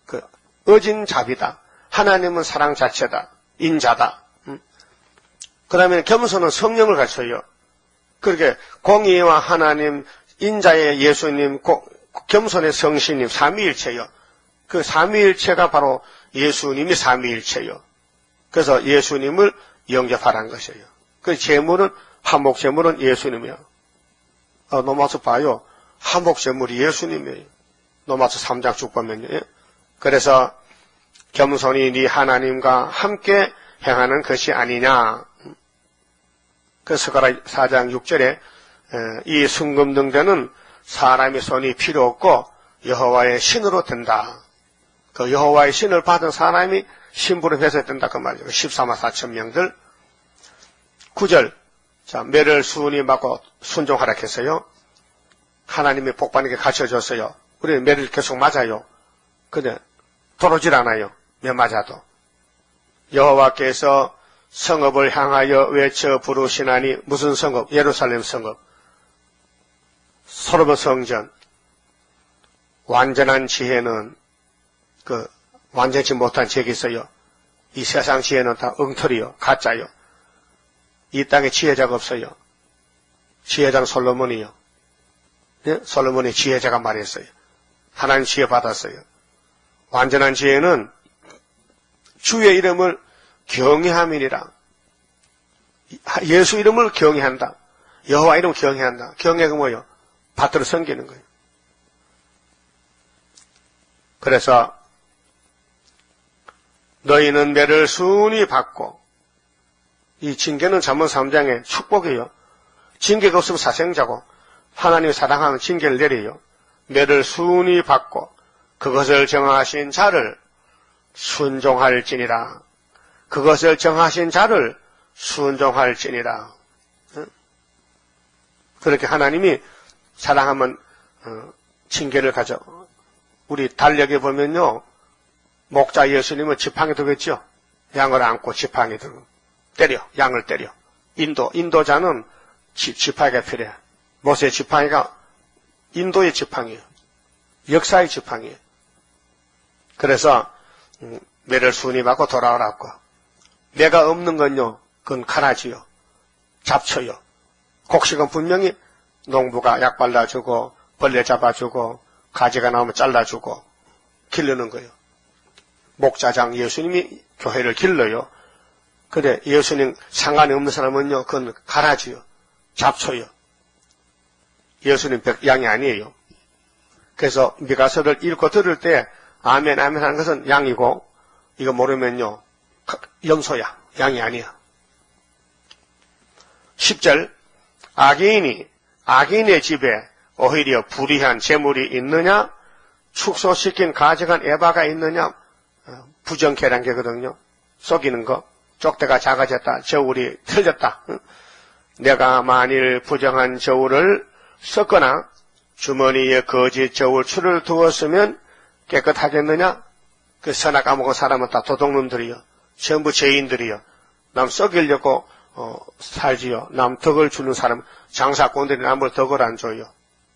A: 그 어진 자비다. 하나님은 사랑 자체다. 인자다. 그러면 겸손은 성령을 갖춰요. 그렇게 공의와 하나님, 인자의 예수님, 겸손의 성신님, 삼위일체요. 그 삼위일체가 바로 예수님이 삼위일체요. 그래서 예수님을 영접하라는 것이에요. 그 제물은 한목제물은 예수님이에요. 노마서 봐요. 한목제물이 예수님이에요. 노마서 3장 쭉 보면요. 그래서 겸손히 네 하나님과 함께 행하는 것이 아니냐. 그 스가랴 4장 6절에 이 순금등대는 사람의 손이 필요 없고 여호와의 신으로 된다. 그 여호와의 신을 받은 사람이 신부로 해서 된다 그 말이죠. 14만 4천 명들. 9절. 자, 매를 수은이 맞고 순종하라 했어요. 하나님이 복받는 게 가르쳐줬어요. 우리는 매를 계속 맞아요. 근데 돌아오질 않아요. 매 맞아도. 여호와께서 성읍을 향하여 외쳐 부르시나니 무슨 성읍? 예루살렘 성읍. 솔로몬 성전. 완전한 지혜는 완전치 못한 지혜가 있어요. 이 세상 지혜는 다 엉터리요, 가짜요. 이 땅에 지혜자가 없어요. 지혜자는 솔로몬이요. 예? 솔로몬이 지혜자가 말했어요. 하나님 지혜 받았어요. 완전한 지혜는 주의 이름을 경외함이니라. 예수 이름을 경외한다. 여호와 이름을 경외한다. 경외가 뭐예요? 받들어 섬기는 거예요. 그래서 너희는 매를 순히 받고, 이 징계는 잠언 3장의 축복이에요. 징계가 없으면 사생자고 하나님이 사랑하는 징계를 내려요. 매를 순히 받고 그것을 정하신 자를 순종할지니라. 그것을 정하신 자를 순종할지니라. 그렇게 하나님이 사랑하면 징계를 가져. 우리 달력에 보면요, 목자 예수님은 지팡이 들겠죠. 양을 안고 지팡이 들고 때려, 양을 때려. 인도자는 지팡이가 필요해. 모세의 지팡이가 인도의 지팡이에요. 역사의 지팡이에요. 그래서 매를 순히 받고 돌아오라고. 매가 없는 건요, 그건 가라지요, 잡초요. 곡식은 분명히 농부가 약 발라주고 벌레 잡아주고 가지가 나오면 잘라주고 기르는 거예요. 목자장 예수님이 교회를 길러요. 근데 예수님 상관이 없는 사람은요, 그건 가라지요, 잡초요. 예수님 양이 아니에요. 그래서 미가서를 읽고 들을 때 아멘 아멘 하는 것은 양이고, 이거 모르면요 염소야, 양이 아니야. 10절. 악인의 집에 오히려 불의한 재물이 있느냐? 축소시킨 가져간 에바가 있느냐? 부정계량계거든요. 속이는 거. 쪽대가 작아졌다. 저울이 틀렸다. 내가 만일 부정한 저울을 섞거나 주머니에 거짓 저울 추를 두었으면 깨끗하겠느냐? 그 선악 까먹은 사람은 다 도둑놈들이요. 전부 죄인들이요. 남 썩이려고 살지요. 남 덕을 주는 사람, 장사꾼들이 남을 덕을 안 줘요.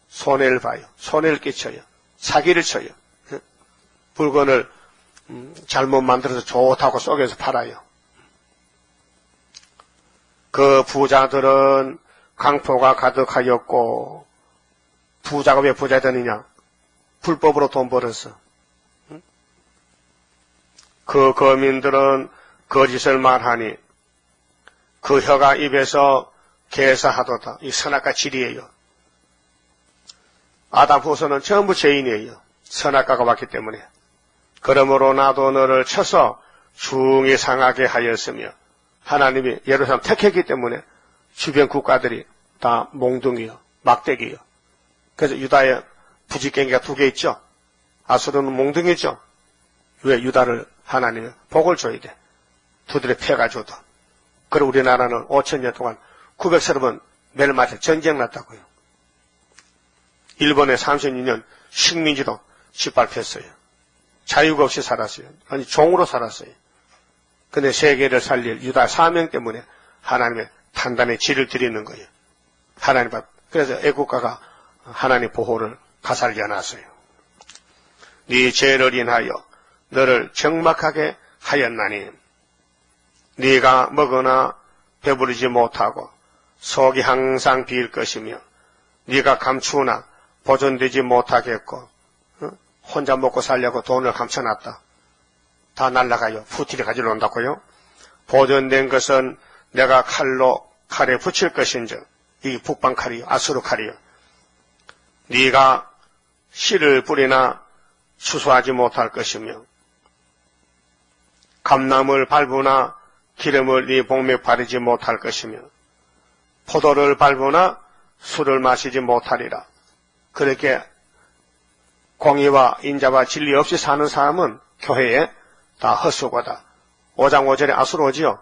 A: 손해를 봐요. 손해를 끼쳐요. 사기를 쳐요. 물건을 잘못 만들어서 좋다고 속여서 팔아요. 그 부자들은 강포가 가득하였고, 부자가 왜 부자 되느냐? 불법으로 돈 벌었어. 그 거민들은 거짓을 말하니 그 혀가 입에서 개사하도다. 이 선악과 질이에요. 아담 후손은 전부 죄인이에요. 선악과가 왔기 때문에. 그러므로 나도 너를 쳐서 중히 상하게 하였으며, 하나님이 예루살렘 택했기 때문에 주변 국가들이 다 몽둥이요, 막대기요. 그래서 유다에 부지깽이가 2개 있죠. 아수르는 몽둥이죠. 왜? 유다를 하나님이 복을 줘야 돼. 두드려 패가줘도. 그리고 우리나라는 5,000년 동안 930번 매를 맞아 전쟁 났다고요. 일본에 32년 식민지로 짓밟혔어요. 자유가 없이 살았어요. 아니, 종으로 살았어요. 근데 세계를 살릴 유다 사명 때문에 하나님의 판단의 질을 드리는 거예요. 하나님 앞. 그래서 애국가가 하나님 보호를 가살려놨어요. 네 죄를 인하여 너를 적막하게 하였나니 네가 먹으나 배부르지 못하고 속이 항상 비일 것이며 네가 감추나 보존되지 못하겠고, 혼자 먹고 살려고 돈을 감춰놨다. 다 날라가요. 푸티를 가지러 온다고요. 보존된 것은 내가 칼에 붙일 것인즉, 이 북방 칼이요, 아수르 칼이요. 네가 씨를 뿌리나 추수하지 못할 것이며 감나무를 밟으나 기름을 네 복맥 바르지 못할 것이며 포도를 밟으나 술을 마시지 못하리라. 그렇게 공의와 인자와 진리 없이 사는 사람은 교회에 다 헛수고다. 5장 5절에 아수로지요.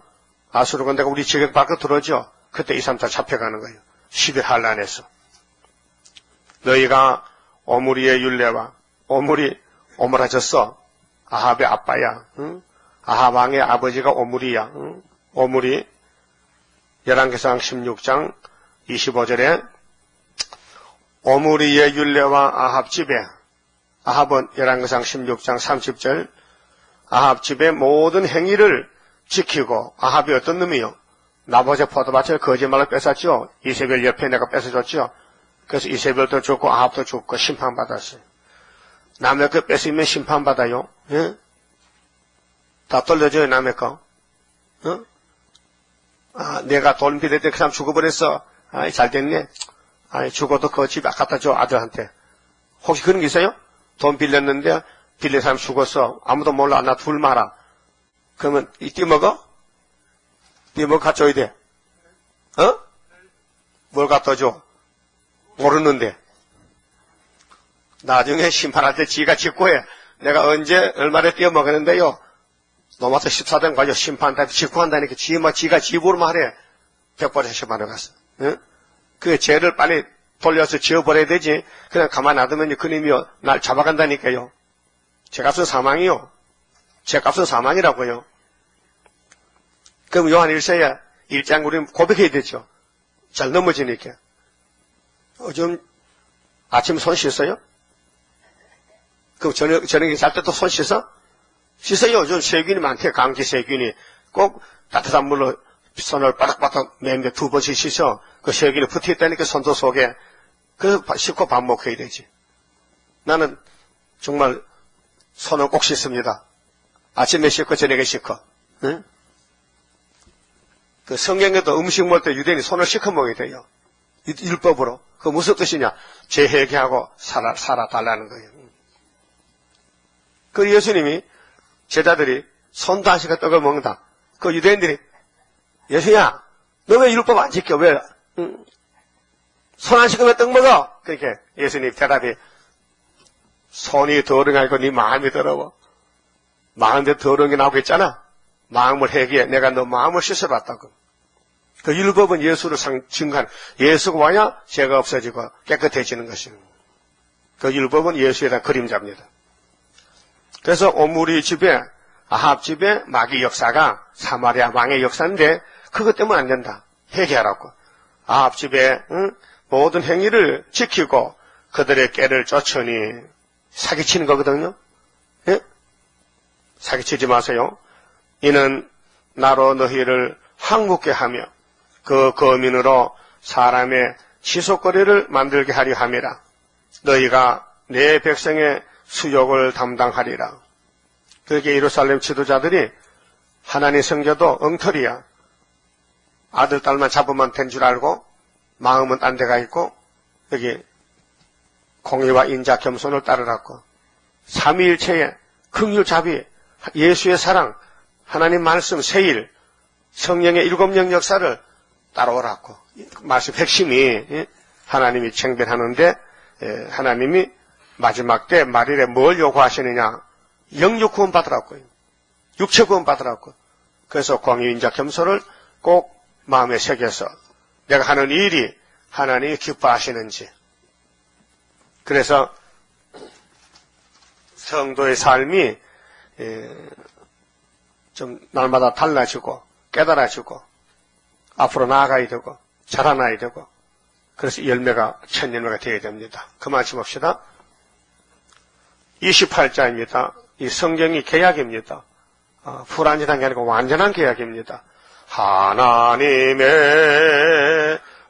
A: 아수로가 내가 우리 지역 밖으로 들어오죠. 그때 2, 3, 4 잡혀가는 거예요. 10일 한란에서. 너희가 오므리의 율례와 오므리 오므라졌어. 아합의 아빠야. 응? 아합 왕의 아버지가 오므리야. 응? 오므리 열왕기상 16장 25절에 오므리의 율례와 아합 집에 아합은 열왕기상 16장 30절 아합 집의 모든 행위를 지키고 아합이 어떤 놈이요? 나봇의 포도밭을 거짓말로 뺏었죠. 이세벨 옆에 내가 뺏어줬죠. 그래서 이세벨도 죽고 아합도 죽고 심판받았어요. 남의 거 뺏으면 심판받아요. 예? 다 돌려줘요, 남의 거. 어? 아, 내가 돈 빌릴 때 그 사람 죽어버렸어. 아이, 잘 됐네. 아이, 죽어도 그 집 갖다 줘, 아들한테. 혹시 그런 게 있어요? 돈 빌렸는데, 빌린 사람 죽었어. 아무도 몰라. 나 둘 말아. 그러면, 이 띠먹어? 띠먹어 갖줘야 돼. 어? 뭘 갖다 줘? 모르는데. 나중에 심판할 때 지가 짓고 해. 내가 언제 얼마나 떼어먹었는데요. 노마트 14장 가지고 심판한테 짓고 한다니까 지가 집으로 말해. 100번에 심판을 갔어. 응? 그 죄를 빨리 돌려서 지어버려야 되지. 그냥 가만 놔두면 그님이 날 잡아간다니까요. 죄값은 사망이요. 죄값은 사망이라고요. 그럼 요한 1서에 1장 우리는 고백해야 되죠. 잘 넘어지니까. 요즘 아침 손 씻어요? 그럼 저녁에 잘 때 또 손 씻어? 씻어요. 요즘 세균이 많대. 감기 세균이. 꼭 따뜻한 물로 손을 바닥바닥 매는데 2번씩 씻어. 그 세균이 붙어있다니까 손도 속에. 그래서 씻고 밥 먹어야 되지. 나는 정말 손을 꼭 씻습니다. 아침에 씻고 저녁에 씻고. 응? 그 성경에도 음식 먹을 때 유대인이 손을 씻어 먹어야 돼요. 율법으로. 그 무슨 뜻이냐? 재회개하고 살아달라는 거예요. 그 예수님이 제자들이 손도 안 씻고 떡을 먹는다. 그 유대인들이 예수야, 너 왜 율법 안 지켜? 왜? 손 안 씻고 왜 떡 먹어? 그렇게 예수님 대답이 손이 더러운 게 아니고 네 마음이 더러워. 마음에 더러운 게 나오고 있잖아. 마음을 회개해. 내가 너 마음을 씻어봤다고. 그 율법은 예수를 증거한 예수가 와야 죄가 없어지고 깨끗해지는 것입니다. 그 율법은 예수에 대한 그림자입니다. 그래서 오므리 집에 아합 집에 마귀 역사가 사마리아 왕의 역사인데 그것 때문에 안 된다. 회개하라고. 아합 집에 모든 행위를 지키고 그들의 깨를 쫓으니 사기치는 거거든요. 예? 사기치지 마세요. 이는 나로 너희를 항복게 하며 그 거민으로 사람의 시속거리를 만들게 하려 함이라. 너희가 내 백성의 수욕을 담당하리라. 그렇게 예루살렘 지도자들이 하나님 성교도 엉터리야. 아들, 딸만 잡으면 된 줄 알고 마음은 딴 데가 있고 여기 공의와 인자 겸손을 따르라고. 삼위일체의 긍휼자비, 예수의 사랑, 하나님 말씀, 세일, 성령의 7명 역사를 따라오라고. 말씀 핵심이 하나님이 쟁변하는데 하나님이 마지막 때 말일에 뭘 요구하시느냐? 영육 구원 받으라고요. 육체 구원 받으라고. 그래서 공의, 인자, 겸손을 꼭 마음에 새겨서 내가 하는 일이 하나님이 기뻐하시는지. 그래서 성도의 삶이 좀 날마다 달라지고 깨달아지고 앞으로 나아가야 되고 자라나야 되고 그래서 열매가 천열매가 되어야 됩니다. 그만 짚읍시다. 28자입니다. 이 성경이 계약입니다. 불완전한 게 아니고 완전한 계약입니다. 하나님의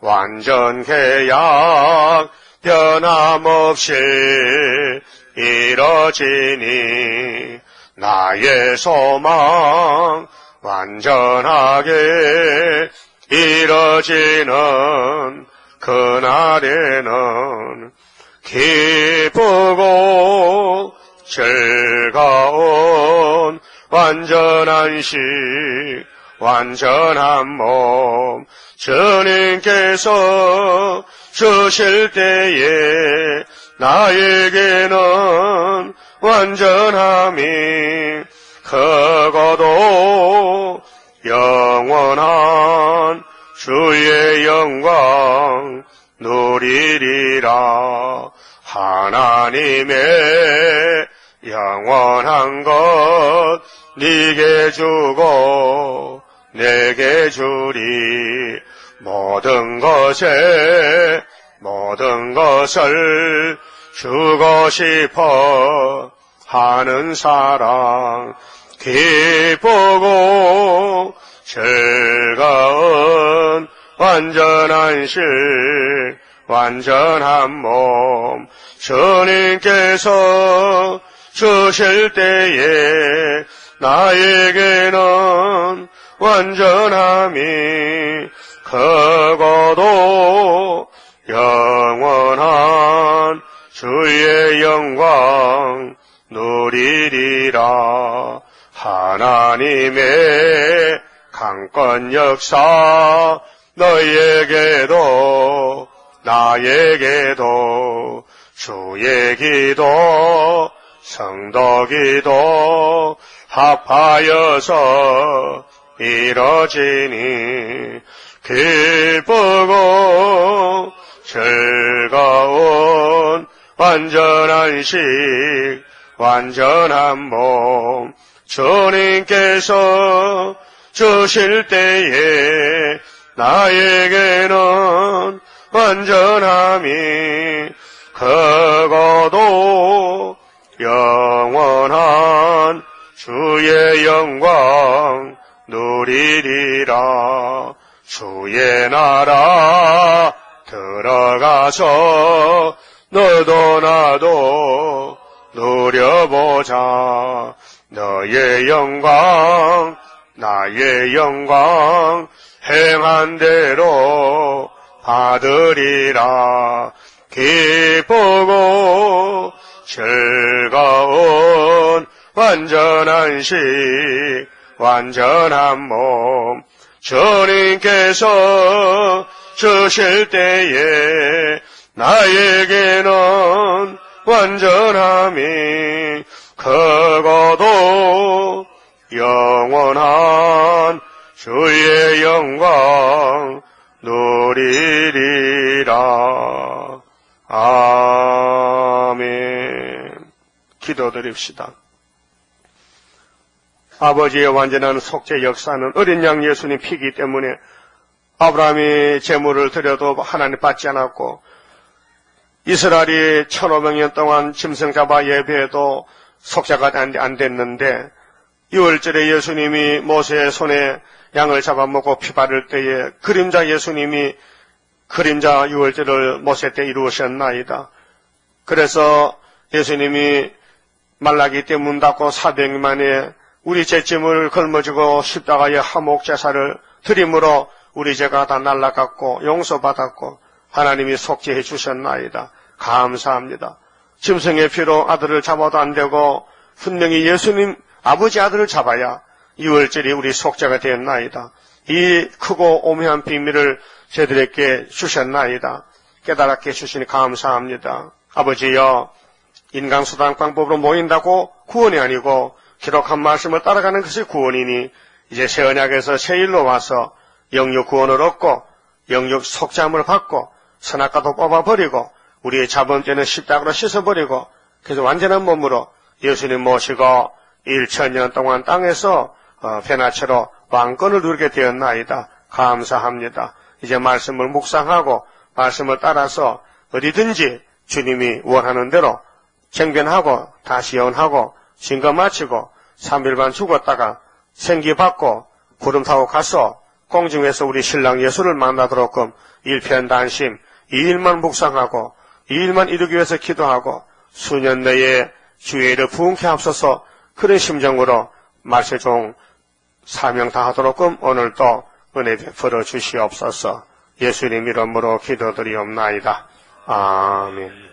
A: 완전 계약 변함없이 이뤄지니 나의 소망 완전하게 이뤄지는 그날에는 기쁘고 즐거운 완전한 시 완전한 몸 주님께서 주실 때에 나에게는 완전함이 크고도 영원한 주의 영광 누리리라. 하나님의 영원한 것 네게 주고 내게 주리. 모든 것을 주고 싶어 하는 사랑 기쁘고 즐거운 완전한 실 완전한 몸 주님께서 주실 때에 나에게는 완전함이 크고도 영원한 주의 영광 누리리라. 하나님의 강권 역사 너희에게도 나에게도 주의 기도 성도 기도 합하여서 이뤄지니 기쁘고 즐거운 완전한 식 완전한 몸 주님께서 주실 때에 나에게는 완전함이 크고도 영원한 주의 영광 누리리라. 주의 나라 들어가서 너도 나도 누려보자. 너의 영광 나의 영광 행한 대로 받으리라. 기쁘고 즐거운 완전한 식 완전한 몸 주님께서 주실 때에 나에게는 완전함이 크고도 영원한 주의 영광 누리리라. 아멘. 기도드립시다. 아버지의 완전한 속죄 역사는 어린 양 예수님 피기 때문에 아브라함이 제물을 드려도 하나님 받지 않았고 이스라엘이 1500년 동안 짐승 잡아 예배해도 속죄가 안 됐는데 6월절에 예수님이 모세의 손에 양을 잡아먹고 피 바를 때에 그림자 예수님이 그림자 6월절을 모세 때 이루셨나이다. 그래서 예수님이 말라기 때 문 닫고 400일 만에 우리 죄짐을 걸머지고 십자가의 화목제사를 드림으로 우리 죄가 다 날아갔고 용서받았고 하나님이 속죄해 주셨나이다. 감사합니다. 짐승의 피로 아들을 잡아도 안 되고 분명히 예수님 아버지 아들을 잡아야 6월절이 우리 속죄가 되었나이다. 이 크고 오묘한 비밀을 저희들에게 주셨나이다. 깨달았게 해주시니 감사합니다. 아버지여, 인간수단방법으로 모인다고 구원이 아니고 기록한 말씀을 따라가는 것이 구원이니 이제 새 언약에서 새 일로 와서 영육 구원을 얻고 영육 속죄함을 받고 선악과도 뽑아버리고 우리의 자범죄는 십자가로 씻어버리고 그래서 완전한 몸으로 예수님 모시고 1000년 동안 땅에서 페나체로 왕권을 누리게 되었나이다. 감사합니다. 이제 말씀을 묵상하고 말씀을 따라서 어디든지 주님이 원하는 대로 경변하고 다시 예언하고 증거 마치고 3일반 죽었다가 생기 받고 구름 타고 가서 공중에서 우리 신랑 예수를 만나도록끔 일편단심 이 일만 묵상하고 이 일만 이루기 위해서 기도하고 수년 내에 주의 일을 부흥케 하옵소서. 그런 심정으로 말세종 사명 다하도록끔 오늘도 은혜 베풀어 주시옵소서. 예수님 이름으로 기도드리옵나이다. 아멘.